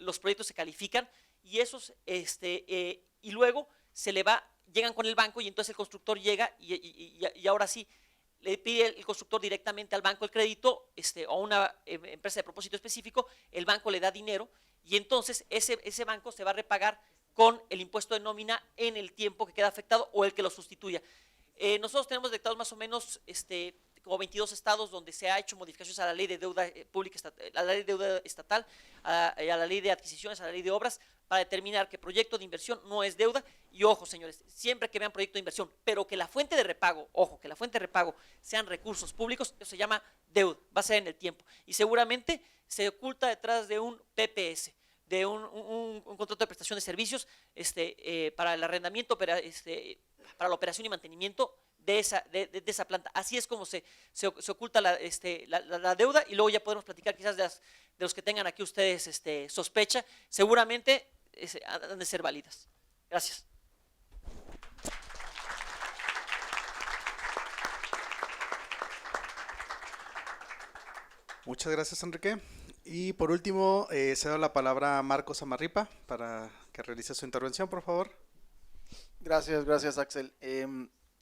los proyectos se califican, y esos, y luego llegan con el banco, y entonces el constructor llega, y ahora sí, le pide el constructor directamente al banco el crédito, o a una empresa de propósito específico, el banco le da dinero, y entonces ese banco se va a repagar con el impuesto de nómina en el tiempo que queda afectado o el que lo sustituya. Nosotros tenemos detectados más o menos como 22 estados donde se ha hecho modificaciones a la ley de deuda pública, a la ley de deuda estatal, a la ley de adquisiciones, a la ley de obras, para determinar que proyecto de inversión no es deuda. Y ojo, señores, siempre que vean proyecto de inversión, pero que la fuente de repago, ojo, que la fuente de repago sean recursos públicos, eso se llama deuda, va a ser en el tiempo. Y seguramente se oculta detrás de un PPS, de un contrato de prestación de servicios para el arrendamiento, para la operación y mantenimiento de esa planta. Así es como se oculta la deuda, y luego ya podemos platicar quizás de los que tengan aquí ustedes sospecha, seguramente han de ser válidas. Gracias. Muchas gracias, Enrique. Y por último, cedo la palabra a Marcos Amarripa para que realice su intervención, por favor. Gracias, Axel.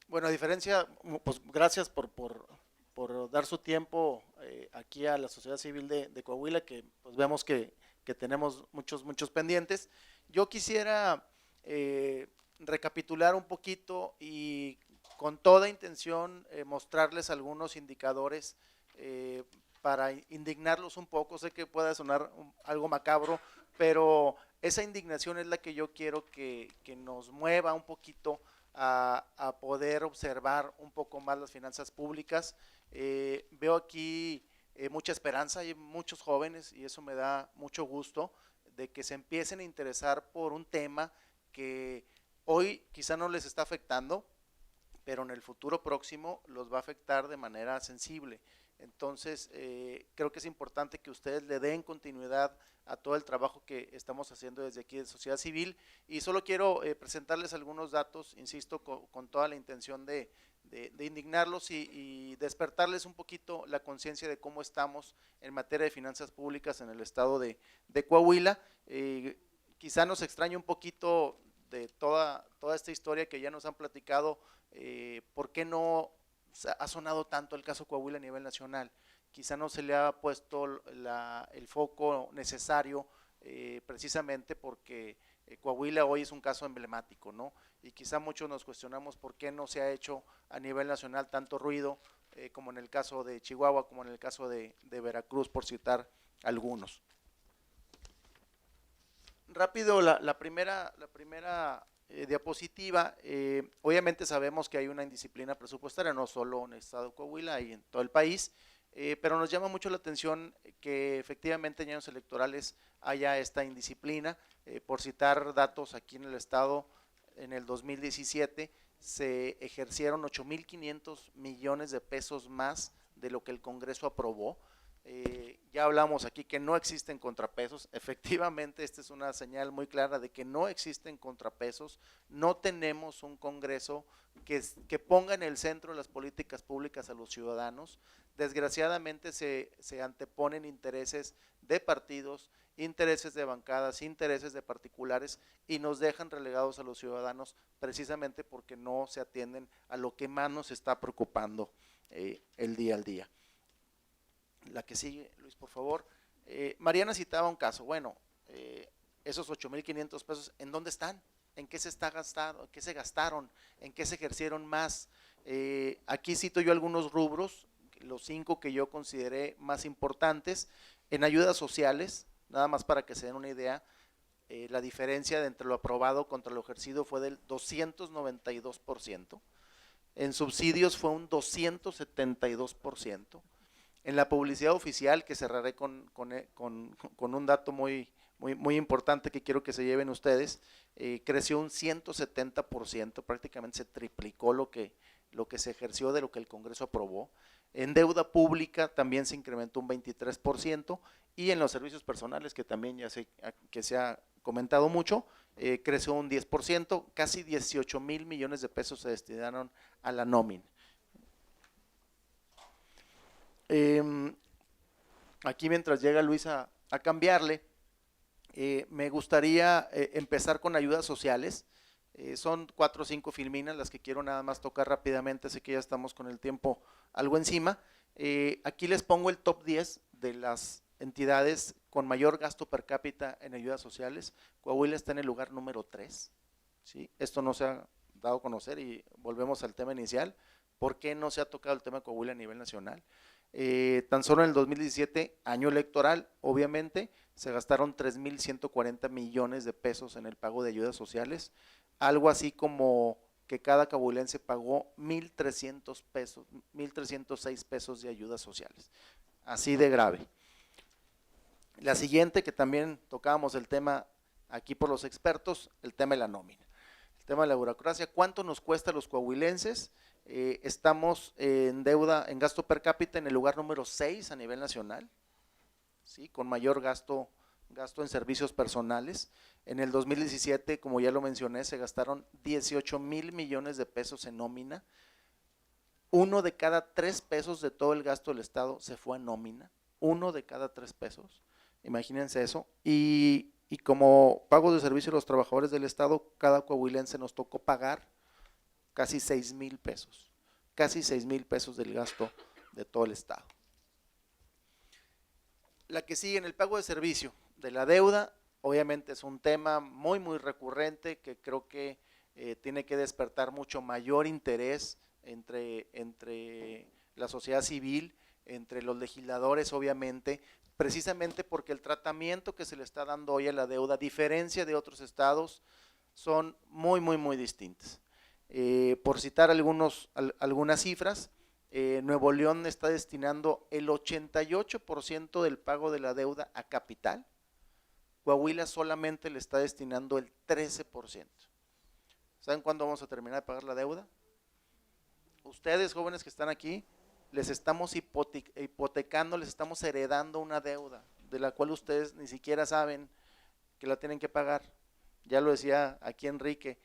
Bueno, a diferencia, pues gracias por dar su tiempo aquí a la sociedad civil de Coahuila, que pues vemos que tenemos muchos pendientes. Yo quisiera recapitular un poquito y con toda intención mostrarles algunos indicadores para indignarlos un poco. Sé que pueda sonar algo macabro, pero esa indignación es la que yo quiero que nos mueva un poquito a poder observar un poco más las finanzas públicas. Veo aquí mucha esperanza, hay muchos jóvenes, y eso me da mucho gusto, de que se empiecen a interesar por un tema que hoy quizá no les está afectando, pero en el futuro próximo los va a afectar de manera sensible. Entonces, creo que es importante que ustedes le den continuidad a todo el trabajo que estamos haciendo desde aquí de Sociedad Civil, y solo quiero presentarles algunos datos, insisto, con toda la intención de indignarlos y despertarles un poquito la conciencia de cómo estamos en materia de finanzas públicas en el estado de Coahuila. Quizá nos extrañe un poquito de toda esta historia que ya nos han platicado, ¿por qué no ha sonado tanto el caso Coahuila a nivel nacional? quizá no se le ha puesto el foco necesario, precisamente porque Coahuila hoy es un caso emblemático, ¿no? Y quizá muchos nos cuestionamos por qué no se ha hecho a nivel nacional tanto ruido, como en el caso de Chihuahua, como en el caso de Veracruz, por citar algunos. Rápido, la primera diapositiva. Obviamente sabemos que hay una indisciplina presupuestaria, no solo en el estado de Coahuila, y en todo el país, pero nos llama mucho la atención que efectivamente en años electorales haya esta indisciplina. Por citar datos, aquí en el estado, en el 2017 se ejercieron 8.500 millones de pesos más de lo que el Congreso aprobó. Ya hablamos aquí que no existen contrapesos. Efectivamente, esta es una señal muy clara de que no existen contrapesos. No tenemos un Congreso que ponga en el centro de las políticas públicas a los ciudadanos. Desgraciadamente se anteponen intereses de partidos, intereses de bancadas, intereses de particulares, y nos dejan relegados a los ciudadanos precisamente porque no se atienden a lo que más nos está preocupando el día al día. La que sigue, Luis, por favor. Mariana citaba un caso. Bueno, esos 8.500 pesos, ¿en dónde están? ¿En qué se está gastando? ¿En qué se gastaron? ¿En qué se ejercieron más? Aquí cito yo algunos rubros, los 5 que yo consideré más importantes. En ayudas sociales, nada más para que se den una idea, la diferencia de entre lo aprobado contra lo ejercido fue del 292%. En subsidios fue un 272%. En la publicidad oficial, que cerraré con un dato muy importante que quiero que se lleven ustedes, creció un 170%, prácticamente se triplicó lo que se ejerció de lo que el Congreso aprobó. En deuda pública también se incrementó un 23%, y en los servicios personales, que también ya sé que se ha comentado mucho, creció un 10%, casi 18,000 millones de pesos se destinaron a la nómina. Aquí, mientras llega Luis a cambiarle, me gustaría empezar con ayudas sociales. Son 4 o 5 filminas las que quiero nada más tocar rápidamente, sé que ya estamos con el tiempo algo encima. Aquí les pongo el top 10 de las entidades con mayor gasto per cápita en ayudas sociales. Coahuila está en el lugar número 3, ¿sí? Esto no se ha dado a conocer y volvemos al tema inicial. ¿Por qué no se ha tocado el tema de Coahuila a nivel nacional? Tan solo en el 2017, año electoral, obviamente, se gastaron 3.140 millones de pesos en el pago de ayudas sociales, algo así como que cada coahuilense pagó 1.300 pesos, 1.306 pesos de ayudas sociales, así de grave. La siguiente, que también tocábamos el tema aquí por los expertos, el tema de la nómina, el tema de la burocracia. ¿Cuánto nos cuesta a los coahuilenses? Estamos en deuda, en gasto per cápita, en el lugar número 6 a nivel nacional, ¿sí? Con mayor gasto en servicios personales. En el 2017, como ya lo mencioné, se gastaron 18,000 millones de pesos en nómina. 1 de cada 3 pesos de todo el gasto del Estado se fue a nómina, 1 de cada 3 pesos, imagínense eso. Y como pago de servicio a los trabajadores del Estado, cada coahuilense nos tocó pagar casi 6,000 pesos, casi 6,000 pesos del gasto de todo el Estado. La que sigue, en el pago de servicio de la deuda, obviamente es un tema muy recurrente que creo que tiene que despertar mucho mayor interés entre la sociedad civil, entre los legisladores, obviamente, precisamente porque el tratamiento que se le está dando hoy a la deuda, a diferencia de otros estados, son muy distintas. Por citar algunas cifras, Nuevo León está destinando el 88% del pago de la deuda a capital. Coahuila solamente le está destinando el 13%. ¿Saben cuándo vamos a terminar de pagar la deuda? Ustedes, jóvenes que están aquí, les estamos hipotecando, les estamos heredando una deuda de la cual ustedes ni siquiera saben que la tienen que pagar. Ya lo decía aquí Enrique,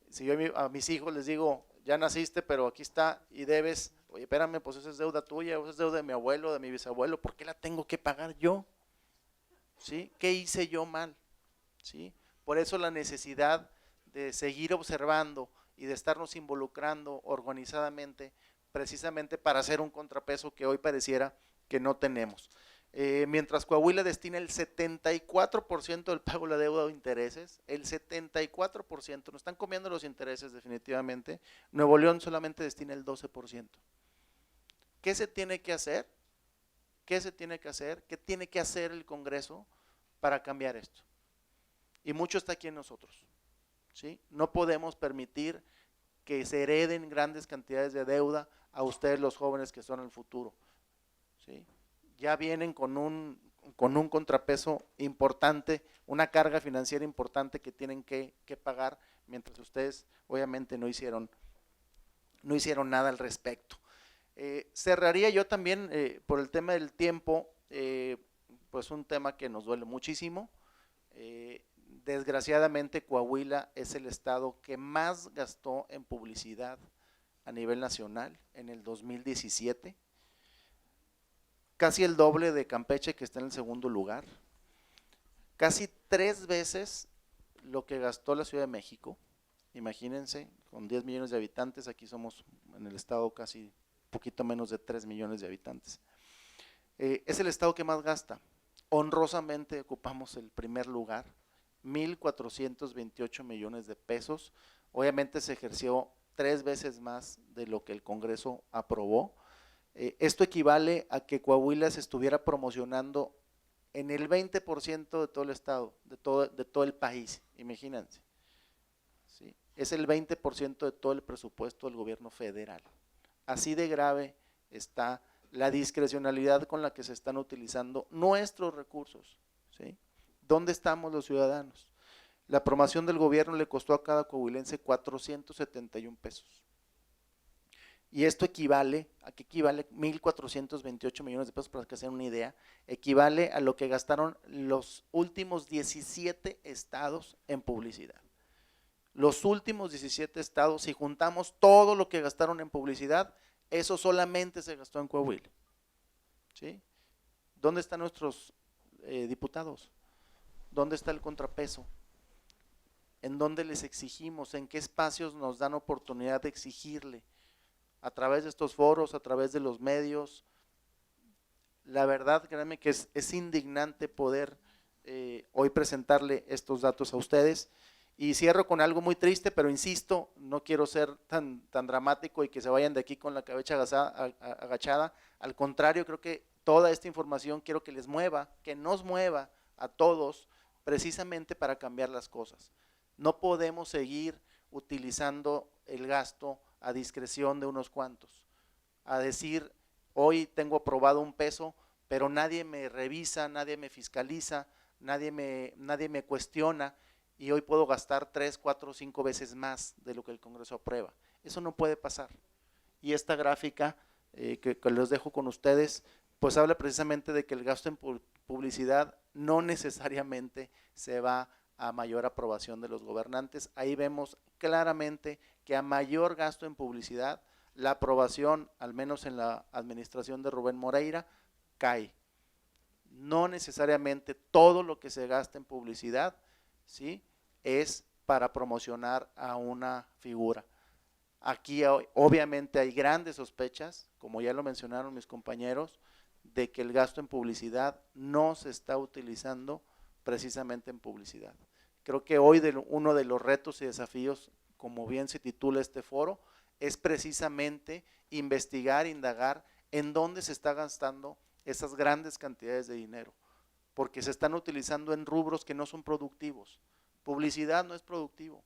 si yo a mis hijos les digo, ya naciste, pero aquí está y debes, oye, espérame, pues esa es deuda tuya, esa es deuda de mi abuelo, de mi bisabuelo, ¿por qué la tengo que pagar yo? ¿Sí? ¿Qué hice yo mal? ¿Sí? Por eso la necesidad de seguir observando y de estarnos involucrando organizadamente, precisamente para hacer un contrapeso que hoy pareciera que no tenemos. Mientras Coahuila destina el 74% del pago de la deuda o intereses, el 74%, nos están comiendo los intereses definitivamente. Nuevo León solamente destina el 12%. ¿Qué se tiene que hacer? ¿Qué se tiene que hacer? ¿Qué tiene que hacer el Congreso para cambiar esto? Y mucho está aquí en nosotros, ¿sí? No podemos permitir que se hereden grandes cantidades de deuda a ustedes los jóvenes que son el futuro, ¿sí? Ya vienen con un contrapeso importante, una carga financiera importante que tienen que pagar, mientras ustedes obviamente no hicieron nada al respecto. Cerraría yo también por el tema del tiempo, pues un tema que nos duele muchísimo. Desgraciadamente Coahuila es el estado que más gastó en publicidad a nivel nacional en el 2017. Casi el doble de Campeche, que está en el segundo lugar, casi 3 veces lo que gastó la Ciudad de México. Imagínense, con 10 millones de habitantes, aquí somos en el estado casi un poquito menos de 3 millones de habitantes. Es el estado que más gasta. Honrosamente ocupamos el primer lugar, 1,428 millones de pesos. Obviamente se ejerció 3 veces más de lo que el Congreso aprobó. Esto equivale a que Coahuila se estuviera promocionando en el 20% de todo el estado, de todo el país, imagínense, ¿sí? Es el 20% de todo el presupuesto del gobierno federal. Así de grave está la discrecionalidad con la que se están utilizando nuestros recursos, ¿sí? ¿Dónde estamos los ciudadanos? La promoción del gobierno le costó a cada coahuilense 471 pesos. Y esto equivale, ¿a qué equivale? 1,428 millones de pesos, para que se den una idea, equivale a lo que gastaron los últimos 17 estados en publicidad. Los últimos 17 estados, si juntamos todo lo que gastaron en publicidad, eso solamente se gastó en Coahuila, ¿sí? ¿Dónde están nuestros diputados? ¿Dónde está el contrapeso? ¿En dónde les exigimos? ¿En qué espacios nos dan oportunidad de exigirle? A través de estos foros, a través de los medios. La verdad, créanme que es indignante poder hoy presentarle estos datos a ustedes. Y cierro con algo muy triste, pero insisto, no quiero ser tan dramático y que se vayan de aquí con la cabeza agachada. Al contrario, creo que toda esta información quiero que les mueva, que nos mueva a todos, precisamente para cambiar las cosas. No podemos seguir utilizando el gasto a discreción de unos cuantos, a decir, hoy tengo aprobado un peso, pero nadie me revisa, nadie me fiscaliza, nadie me cuestiona, y hoy puedo gastar 3, 4, 5 veces más de lo que el Congreso aprueba. Eso no puede pasar. Y esta gráfica que les dejo con ustedes, pues habla precisamente de que el gasto en publicidad no necesariamente se va a mayor aprobación de los gobernantes. Ahí vemos claramente que a mayor gasto en publicidad, la aprobación, al menos en la administración de Rubén Moreira, cae. No necesariamente todo lo que se gasta en publicidad, ¿sí?, es para promocionar a una figura. Aquí obviamente hay grandes sospechas, como ya lo mencionaron mis compañeros, de que el gasto en publicidad no se está utilizando precisamente en publicidad. Creo que hoy uno de los retos y desafíos, como bien se titula este foro, es precisamente investigar, indagar en dónde se está gastando esas grandes cantidades de dinero, porque se están utilizando en rubros que no son productivos. Publicidad no es productivo,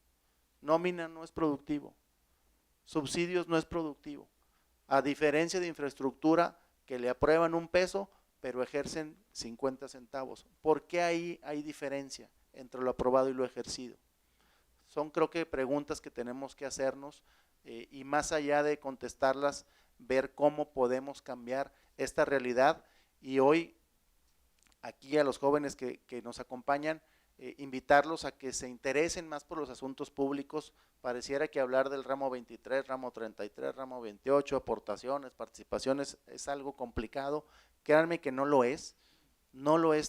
nómina no es productivo, subsidios no es productivo, a diferencia de infraestructura que le aprueban un peso, pero ejercen 50 centavos. ¿Por qué ahí hay diferencia entre lo aprobado y lo ejercido? Son, creo que, preguntas que tenemos que hacernos y más allá de contestarlas, ver cómo podemos cambiar esta realidad. Y hoy, aquí a los jóvenes que nos acompañan, invitarlos a que se interesen más por los asuntos públicos. Pareciera que hablar del ramo 23, ramo 33, ramo 28, aportaciones, participaciones, es algo complicado. Créanme que no lo es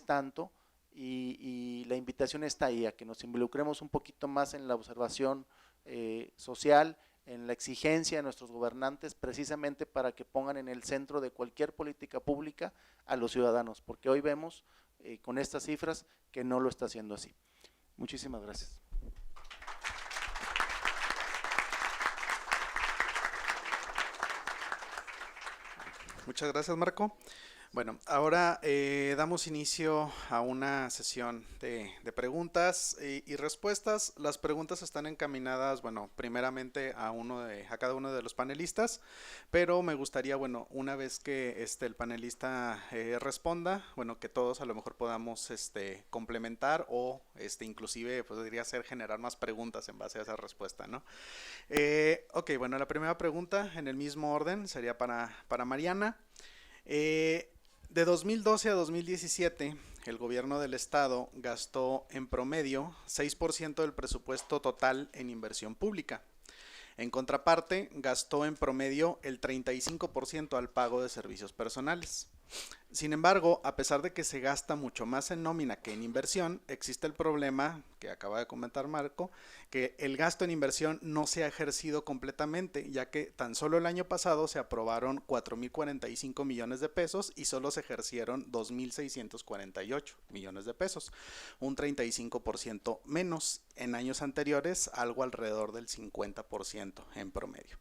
tanto, y la invitación está ahí, a que nos involucremos un poquito más en la observación social, en la exigencia de nuestros gobernantes precisamente para que pongan en el centro de cualquier política pública a los ciudadanos, porque hoy vemos con estas cifras que no lo está haciendo así. Muchísimas gracias. Muchas gracias, Marco. Bueno, ahora damos inicio a una sesión de preguntas y respuestas. Las preguntas están encaminadas, bueno, primeramente a cada uno de los panelistas, pero me gustaría, bueno, una vez que el panelista responda, bueno, que todos a lo mejor podamos complementar o inclusive podría ser generar más preguntas en base a esa respuesta, ¿no? Ok, bueno, la primera pregunta en el mismo orden sería para Mariana. De 2012 a 2017, el gobierno del estado gastó en promedio 6% del presupuesto total en inversión pública. En contraparte, gastó en promedio el 35% al pago de servicios personales. Sin embargo, a pesar de que se gasta mucho más en nómina que en inversión, existe el problema que acaba de comentar Marco, que el gasto en inversión no se ha ejercido completamente, ya que tan solo el año pasado se aprobaron 4,045 millones de pesos y solo se ejercieron 2,648 millones de pesos, un 35% menos. En años anteriores, algo alrededor del 50% en promedio.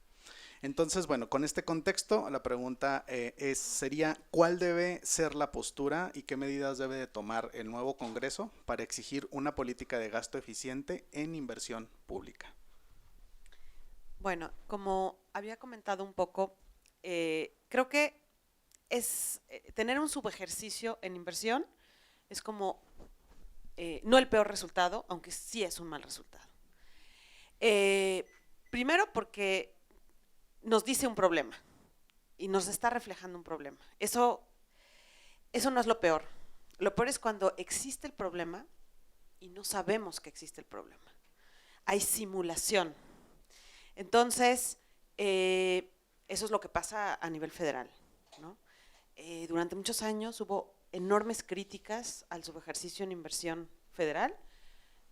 Entonces, bueno, con este contexto, la pregunta sería, ¿cuál debe ser la postura y qué medidas debe de tomar el nuevo Congreso para exigir una política de gasto eficiente en inversión pública? Bueno, como había comentado un poco, creo que tener un subejercicio en inversión es como, no el peor resultado, aunque sí es un mal resultado. Primero porque nos dice un problema y nos está reflejando un problema. Eso no es lo peor. Lo peor es cuando existe el problema y no sabemos que existe el problema. Hay simulación. Entonces, eso es lo que pasa a nivel federal, ¿no? Durante muchos años hubo enormes críticas al subejercicio en inversión federal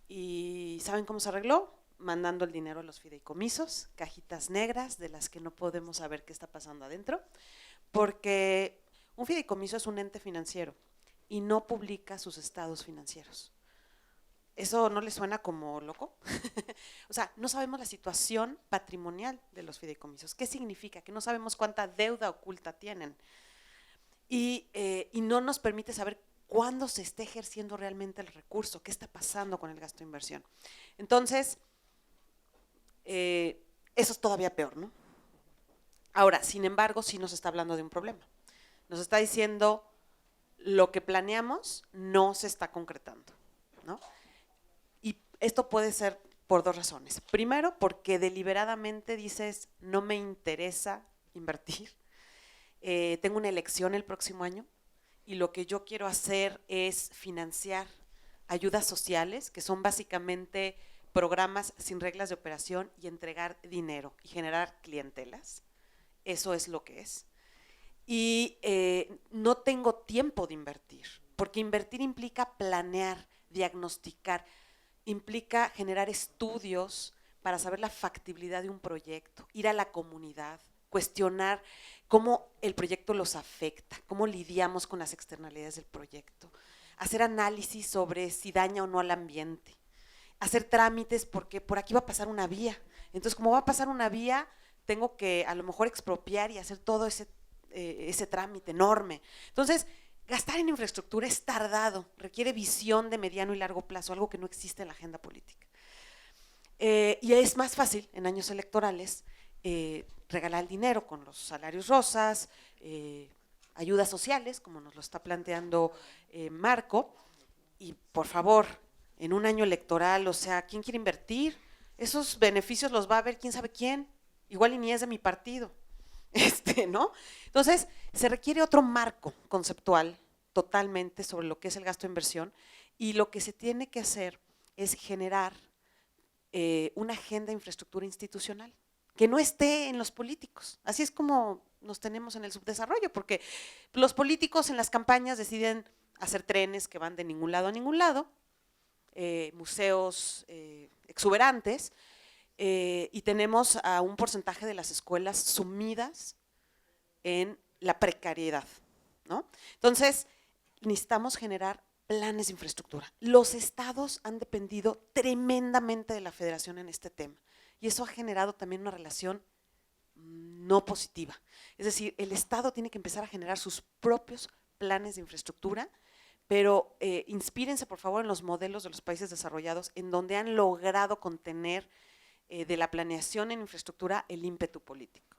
y ¿saben cómo se arregló? Mandando el dinero a los fideicomisos, cajitas negras de las que no podemos saber qué está pasando adentro, porque un fideicomiso es un ente financiero y no publica sus estados financieros. ¿Eso no les suena como loco? O sea, no sabemos la situación patrimonial de los fideicomisos. ¿Qué significa? Que no sabemos cuánta deuda oculta tienen. Y no nos permite saber cuándo se está ejerciendo realmente el recurso, qué está pasando con el gasto de inversión. Entonces, eso es todavía peor, ¿no? Ahora, sin embargo, sí nos está hablando de un problema. Nos está diciendo lo que planeamos no se está concretando, ¿no? Y esto puede ser por dos razones. Primero, porque deliberadamente dices, no me interesa invertir. Tengo una elección el próximo año y lo que yo quiero hacer es financiar ayudas sociales, que son básicamente programas sin reglas de operación y entregar dinero y generar clientelas. Eso es lo que es. Y no tengo tiempo de invertir, porque invertir implica planear, diagnosticar, implica generar estudios para saber la factibilidad de un proyecto, ir a la comunidad, cuestionar cómo el proyecto los afecta, cómo lidiamos con las externalidades del proyecto, hacer análisis sobre si daña o no al ambiente, hacer trámites porque por aquí va a pasar una vía. Entonces, como va a pasar una vía, tengo que a lo mejor expropiar y hacer todo ese trámite enorme. Entonces, gastar en infraestructura es tardado, requiere visión de mediano y largo plazo, algo que no existe en la agenda política. Y es más fácil en años electorales regalar el dinero con los salarios rosas, ayudas sociales, como nos lo está planteando Marco, y por favor, en un año electoral, o sea, ¿quién quiere invertir? Esos beneficios los va a ver quién sabe quién, igual y ni es de mi partido, ¿no? Entonces, se requiere otro marco conceptual totalmente sobre lo que es el gasto de inversión y lo que se tiene que hacer es generar una agenda de infraestructura institucional que no esté en los políticos. Así es como nos tenemos en el subdesarrollo, porque los políticos en las campañas deciden hacer trenes que van de ningún lado a ningún lado, museos exuberantes, y tenemos a un porcentaje de las escuelas sumidas en la precariedad, ¿no? Entonces, necesitamos generar planes de infraestructura. Los estados han dependido tremendamente de la federación en este tema y eso ha generado también una relación no positiva. Es decir, el estado tiene que empezar a generar sus propios planes de infraestructura, pero inspírense por favor en los modelos de los países desarrollados en donde han logrado contener de la planeación en infraestructura el ímpetu político.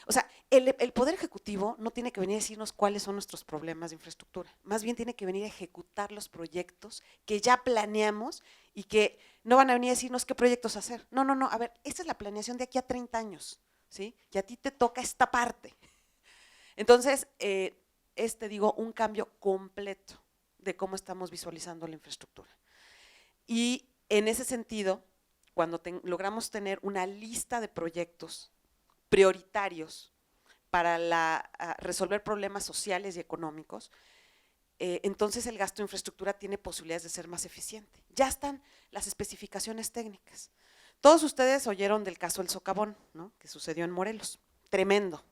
O sea, el Poder Ejecutivo no tiene que venir a decirnos cuáles son nuestros problemas de infraestructura, más bien tiene que venir a ejecutar los proyectos que ya planeamos y que no van a venir a decirnos qué proyectos hacer. No, no, no, a ver, esta es la planeación de aquí a 30 años, ¿sí? Y a ti te toca esta parte. Entonces, digo, un cambio completo de cómo estamos visualizando la infraestructura. Y en ese sentido, cuando logramos tener una lista de proyectos prioritarios para resolver problemas sociales y económicos, entonces el gasto de infraestructura tiene posibilidades de ser más eficiente. Ya están las especificaciones técnicas. Todos ustedes oyeron del caso del socavón, ¿no?, que sucedió en Morelos. Tremendo.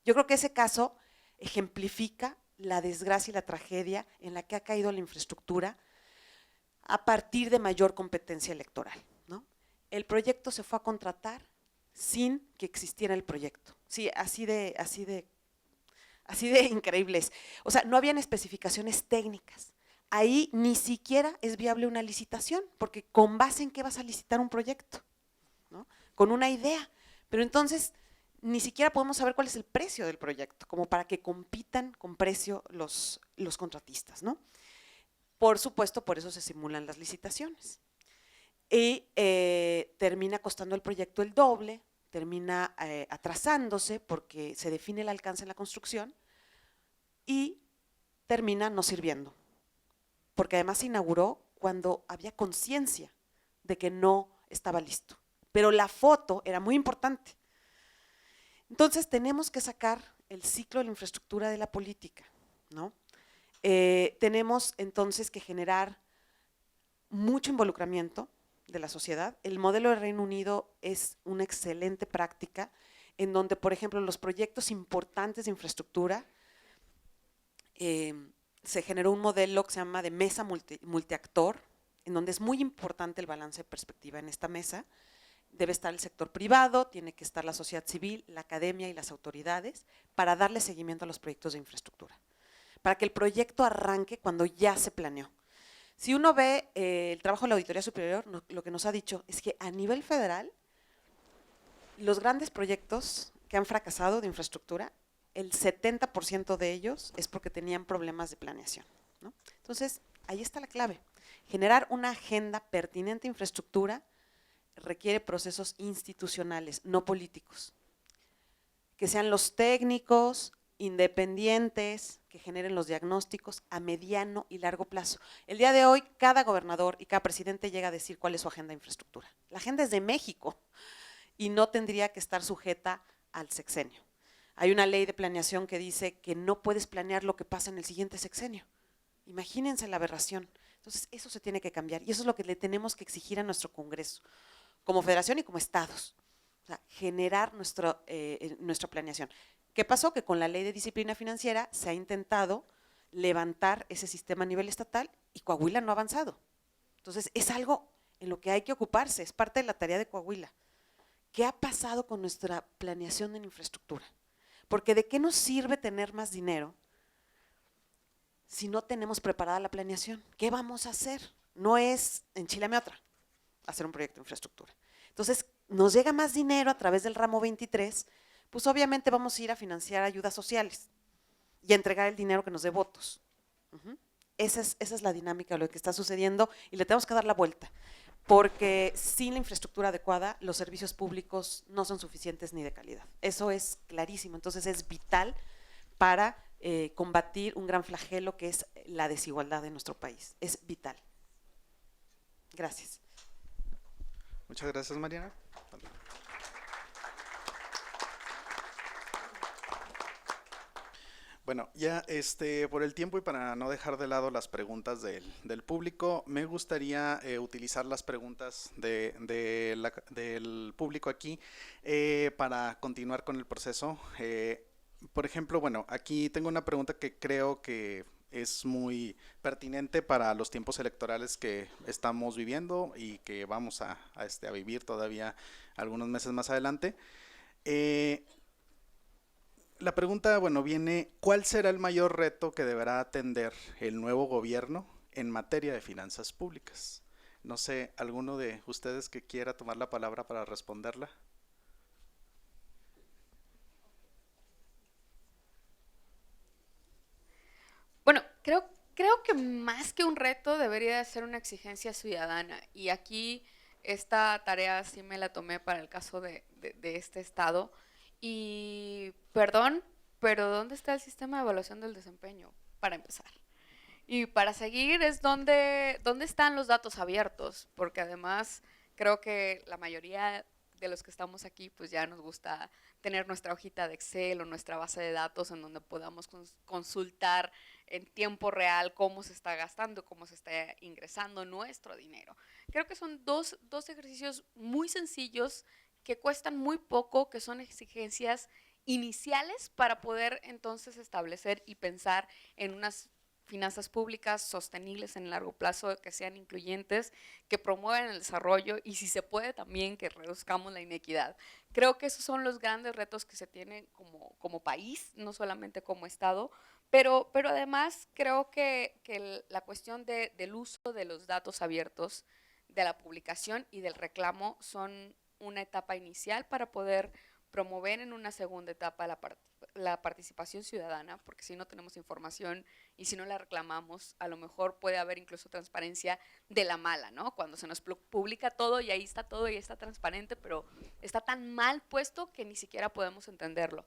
Yo creo que ese caso ejemplifica la desgracia y la tragedia en la que ha caído la infraestructura a partir de mayor competencia electoral, ¿no? El proyecto se fue a contratar sin que existiera el proyecto. Sí, así de increíbles. O sea, no habían especificaciones técnicas. Ahí ni siquiera es viable una licitación, porque ¿con base en qué vas a licitar un proyecto?, ¿no? Con una idea. Pero entonces ni siquiera podemos saber cuál es el precio del proyecto, como para que compitan con precio los contratistas, ¿no? Por supuesto, por eso se simulan las licitaciones. Y termina costando el proyecto el doble, termina atrasándose porque se define el alcance en la construcción y termina no sirviendo, porque además se inauguró cuando había conciencia de que no estaba listo, pero la foto era muy importante. Entonces tenemos que sacar el ciclo de la infraestructura de la política, ¿no? Tenemos entonces que generar mucho involucramiento de la sociedad. El modelo de Reino Unido es una excelente práctica en donde, por ejemplo, los proyectos importantes de infraestructura, se generó un modelo que se llama de mesa multiactor, en donde es muy importante el balance de perspectiva en esta mesa. Debe estar el sector privado, tiene que estar la sociedad civil, la academia y las autoridades para darle seguimiento a los proyectos de infraestructura, para que el proyecto arranque cuando ya se planeó. Si uno ve el trabajo de la Auditoría Superior, lo que nos ha dicho es que a nivel federal, los grandes proyectos que han fracasado de infraestructura, el 70% de ellos es porque tenían problemas de planeación, ¿no? Entonces, ahí está la clave. Generar una agenda pertinente de infraestructura requiere procesos institucionales, no políticos. Que sean los técnicos, independientes, que generen los diagnósticos a mediano y largo plazo. El día de hoy, cada gobernador y cada presidente llega a decir cuál es su agenda de infraestructura. La agenda es de México y no tendría que estar sujeta al sexenio. Hay una ley de planeación que dice que no puedes planear lo que pasa en el siguiente sexenio. Imagínense la aberración. Entonces, eso se tiene que cambiar y eso es lo que le tenemos que exigir a nuestro Congreso, como federación y como estados. O sea, generar nuestra planeación. ¿Qué pasó? Que con la ley de disciplina financiera se ha intentado levantar ese sistema a nivel estatal y Coahuila no ha avanzado. Entonces, es algo en lo que hay que ocuparse, es parte de la tarea de Coahuila. ¿Qué ha pasado con nuestra planeación en infraestructura? Porque ¿de qué nos sirve tener más dinero si no tenemos preparada la planeación? ¿Qué vamos a hacer? No es enchilame otra, hacer un proyecto de infraestructura. Entonces, nos llega más dinero a través del ramo 23, pues obviamente vamos a ir a financiar ayudas sociales y a entregar el dinero que nos dé votos. Esa es la dinámica de lo que está sucediendo y le tenemos que dar la vuelta, porque sin la infraestructura adecuada los servicios públicos no son suficientes ni de calidad. Eso es clarísimo, entonces es vital para combatir un gran flagelo que es la desigualdad en nuestro país. Es vital. Gracias. Muchas gracias, Mariana. Bueno, ya por el tiempo y para no dejar de lado las preguntas del público, me gustaría utilizar las preguntas del público aquí para continuar con el proceso. Por ejemplo, bueno, aquí tengo una pregunta que creo que es muy pertinente para los tiempos electorales que estamos viviendo y que vamos a vivir todavía algunos meses más adelante. La pregunta, bueno, viene, ¿cuál será el mayor reto que deberá atender el nuevo gobierno en materia de finanzas públicas? No sé, ¿alguno de ustedes que quiera tomar la palabra para responderla? Bueno, creo que más que un reto debería de ser una exigencia ciudadana. Y aquí esta tarea sí me la tomé para el caso de este estado. Y perdón, pero ¿dónde está el sistema de evaluación del desempeño? Para empezar. Y para seguir es dónde están los datos abiertos, porque además creo que la mayoría de los que estamos aquí pues ya nos gusta tener nuestra hojita de Excel o nuestra base de datos en donde podamos consultar en tiempo real cómo se está gastando, cómo se está ingresando nuestro dinero. Creo que son dos ejercicios muy sencillos que cuestan muy poco, que son exigencias iniciales para poder entonces establecer y pensar en unas finanzas públicas sostenibles en el largo plazo, que sean incluyentes, que promuevan el desarrollo y si se puede también que reduzcamos la inequidad. Creo que esos son los grandes retos que se tienen como país, no solamente como Estado, pero además creo que la cuestión del uso de los datos abiertos, de la publicación y del reclamo son una etapa inicial para poder promover en una segunda etapa la participación ciudadana, porque si no tenemos información y si no la reclamamos, a lo mejor puede haber incluso transparencia de la mala, ¿no? Cuando se nos publica todo y ahí está transparente, pero está tan mal puesto que ni siquiera podemos entenderlo.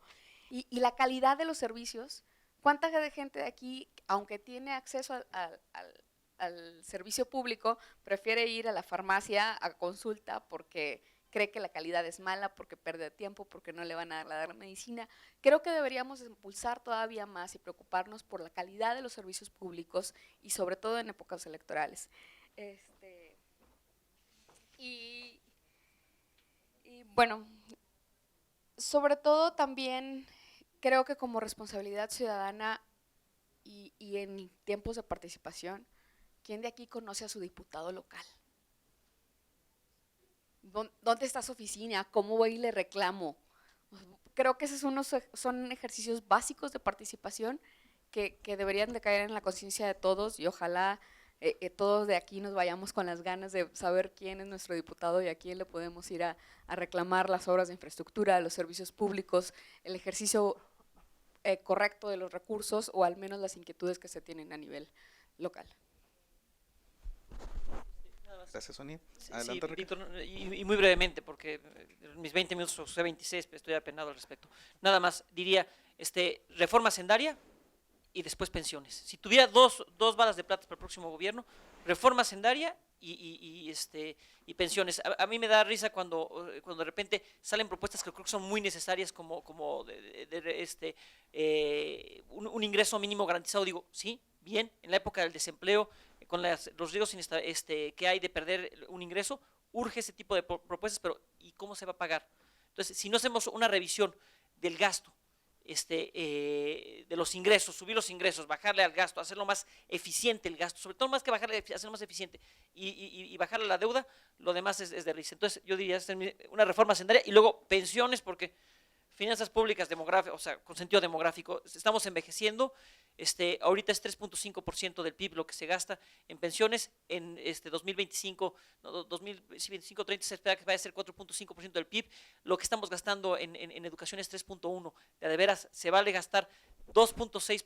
Y la calidad de los servicios, ¿cuánta gente de aquí, aunque tiene acceso al servicio público, prefiere ir a la farmacia a consulta porque cree que la calidad es mala, porque pierde tiempo, porque no le van a dar la medicina? Creo que deberíamos impulsar todavía más y preocuparnos por la calidad de los servicios públicos y sobre todo en épocas electorales. Y bueno, sobre todo también creo que como responsabilidad ciudadana y en tiempos de participación, ¿quién de aquí conoce a su diputado local? ¿Dónde está su oficina? ¿Cómo voy y le reclamo? Creo que esos son ejercicios básicos de participación que deberían de caer en la conciencia de todos y ojalá todos de aquí nos vayamos con las ganas de saber quién es nuestro diputado y a quién le podemos ir a reclamar las obras de infraestructura, los servicios públicos, el ejercicio correcto de los recursos o al menos las inquietudes que se tienen a nivel local. Gracias, Sonia. Sí, Adelante, sí, Ricardo. Víctor, y muy brevemente, porque mis 20 minutos usé 26, pero estoy apenado al respecto. Nada más, diría, reforma hacendaria y después pensiones. Si tuviera dos balas de plata para el próximo gobierno, reforma hacendaria y pensiones. A mí me da risa cuando de repente salen propuestas que creo que son muy necesarias como un ingreso mínimo garantizado. Digo, sí, bien, en la época del desempleo, con los riesgos que hay de perder un ingreso, urge ese tipo de propuestas, pero ¿y cómo se va a pagar? Entonces, si no hacemos una revisión del gasto, de los ingresos, subir los ingresos, bajarle al gasto, hacerlo más eficiente el gasto, sobre todo más que bajarle, hacerlo más eficiente y bajarle la deuda, lo demás es de risa. Entonces, yo diría una reforma hacendaria y luego pensiones, porque finanzas públicas demográficas, o sea, con sentido demográfico, estamos envejeciendo, ahorita es 3.5% del PIB lo que se gasta en pensiones, en 2025, no, 2025-30 se espera que vaya a ser 4.5% del PIB, lo que estamos gastando en educación es 3.1%, de veras se vale gastar 2.6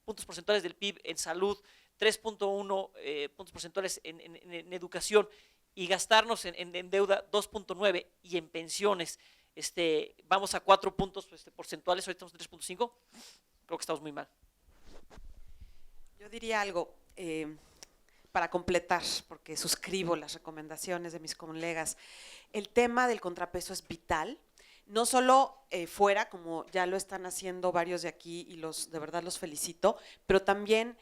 puntos porcentuales del PIB en salud, 3.1 puntos porcentuales en educación, y gastarnos en deuda 2.9 y en pensiones vamos a 4 puntos porcentuales, ahorita estamos en 3.5, creo que estamos muy mal. Yo diría algo para completar, porque suscribo las recomendaciones de mis colegas. El tema del contrapeso es vital. no solo fuera, como ya lo están haciendo varios de aquí y de verdad los felicito, pero también,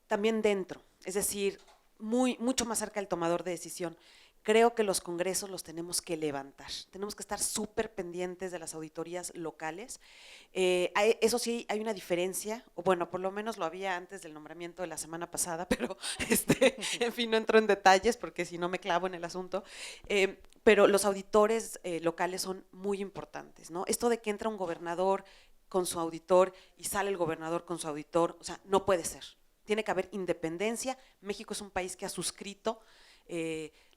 también dentro, es decir, mucho más cerca del tomador de decisión. Creo que los congresos los tenemos que levantar, tenemos que estar súper pendientes de las auditorías locales. Eso sí, hay una diferencia, o bueno, por lo menos lo había antes del nombramiento de la semana pasada, pero en fin, no entro en detalles porque si no me clavo en el asunto. Pero los auditores locales son muy importantes, ¿no? Esto de que entra un gobernador con su auditor y sale el gobernador con su auditor, o sea, no puede ser. Tiene que haber independencia. México es un país que ha suscrito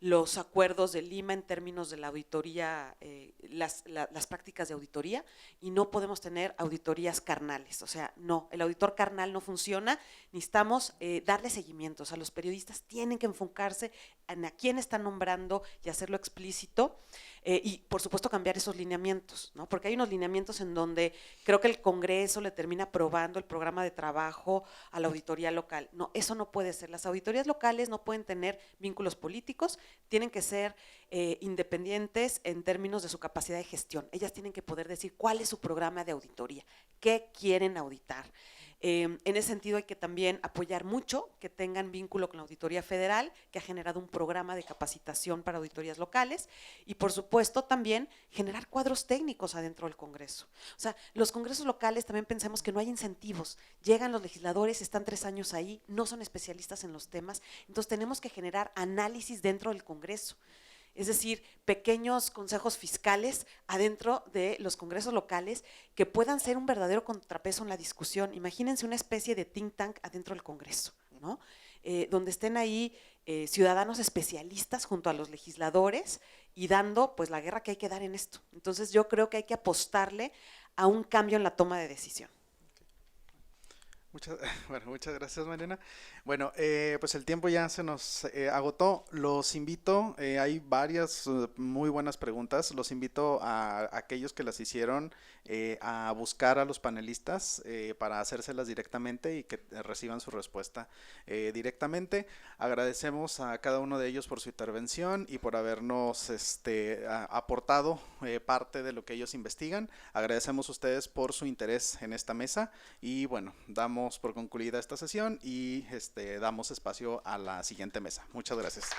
los acuerdos de Lima en términos de la auditoría, las prácticas de auditoría, y no podemos tener auditorías carnales, o sea, no, el auditor carnal no funciona, necesitamos darle seguimiento, o sea, los periodistas tienen que enfocarse en a quién están nombrando y hacerlo explícito, y por supuesto cambiar esos lineamientos, ¿no? Porque hay unos lineamientos en donde creo que el Congreso le termina aprobando el programa de trabajo a la auditoría local. No, eso no puede ser. Las auditorías locales no pueden tener vínculos políticos, tienen que ser independientes en términos de su capacidad de gestión. Ellas tienen que poder decir cuál es su programa de auditoría, qué quieren auditar. En ese sentido hay que también apoyar mucho que tengan vínculo con la Auditoría Federal, que ha generado un programa de capacitación para auditorías locales, y por supuesto también generar cuadros técnicos adentro del Congreso. O sea, los congresos locales también pensamos que no hay incentivos, llegan los legisladores, están 3 años ahí, no son especialistas en los temas, entonces tenemos que generar análisis dentro del Congreso. Es decir, pequeños consejos fiscales adentro de los congresos locales que puedan ser un verdadero contrapeso en la discusión. Imagínense una especie de think tank adentro del Congreso, ¿no? Donde estén ahí ciudadanos especialistas junto a los legisladores y dando pues la guerra que hay que dar en esto. Entonces yo creo que hay que apostarle a un cambio en la toma de decisión. Muchas gracias, Mariana. Bueno, pues el tiempo ya se nos agotó. Los invito, hay varias muy buenas preguntas. Los invito a aquellos que las hicieron a buscar a los panelistas para hacérselas directamente y que reciban su respuesta directamente. Agradecemos a cada uno de ellos por su intervención y por habernos aportado parte de lo que ellos investigan. Agradecemos a ustedes por su interés en esta mesa y bueno, damos por concluida esta sesión y damos espacio a la siguiente mesa. Muchas gracias.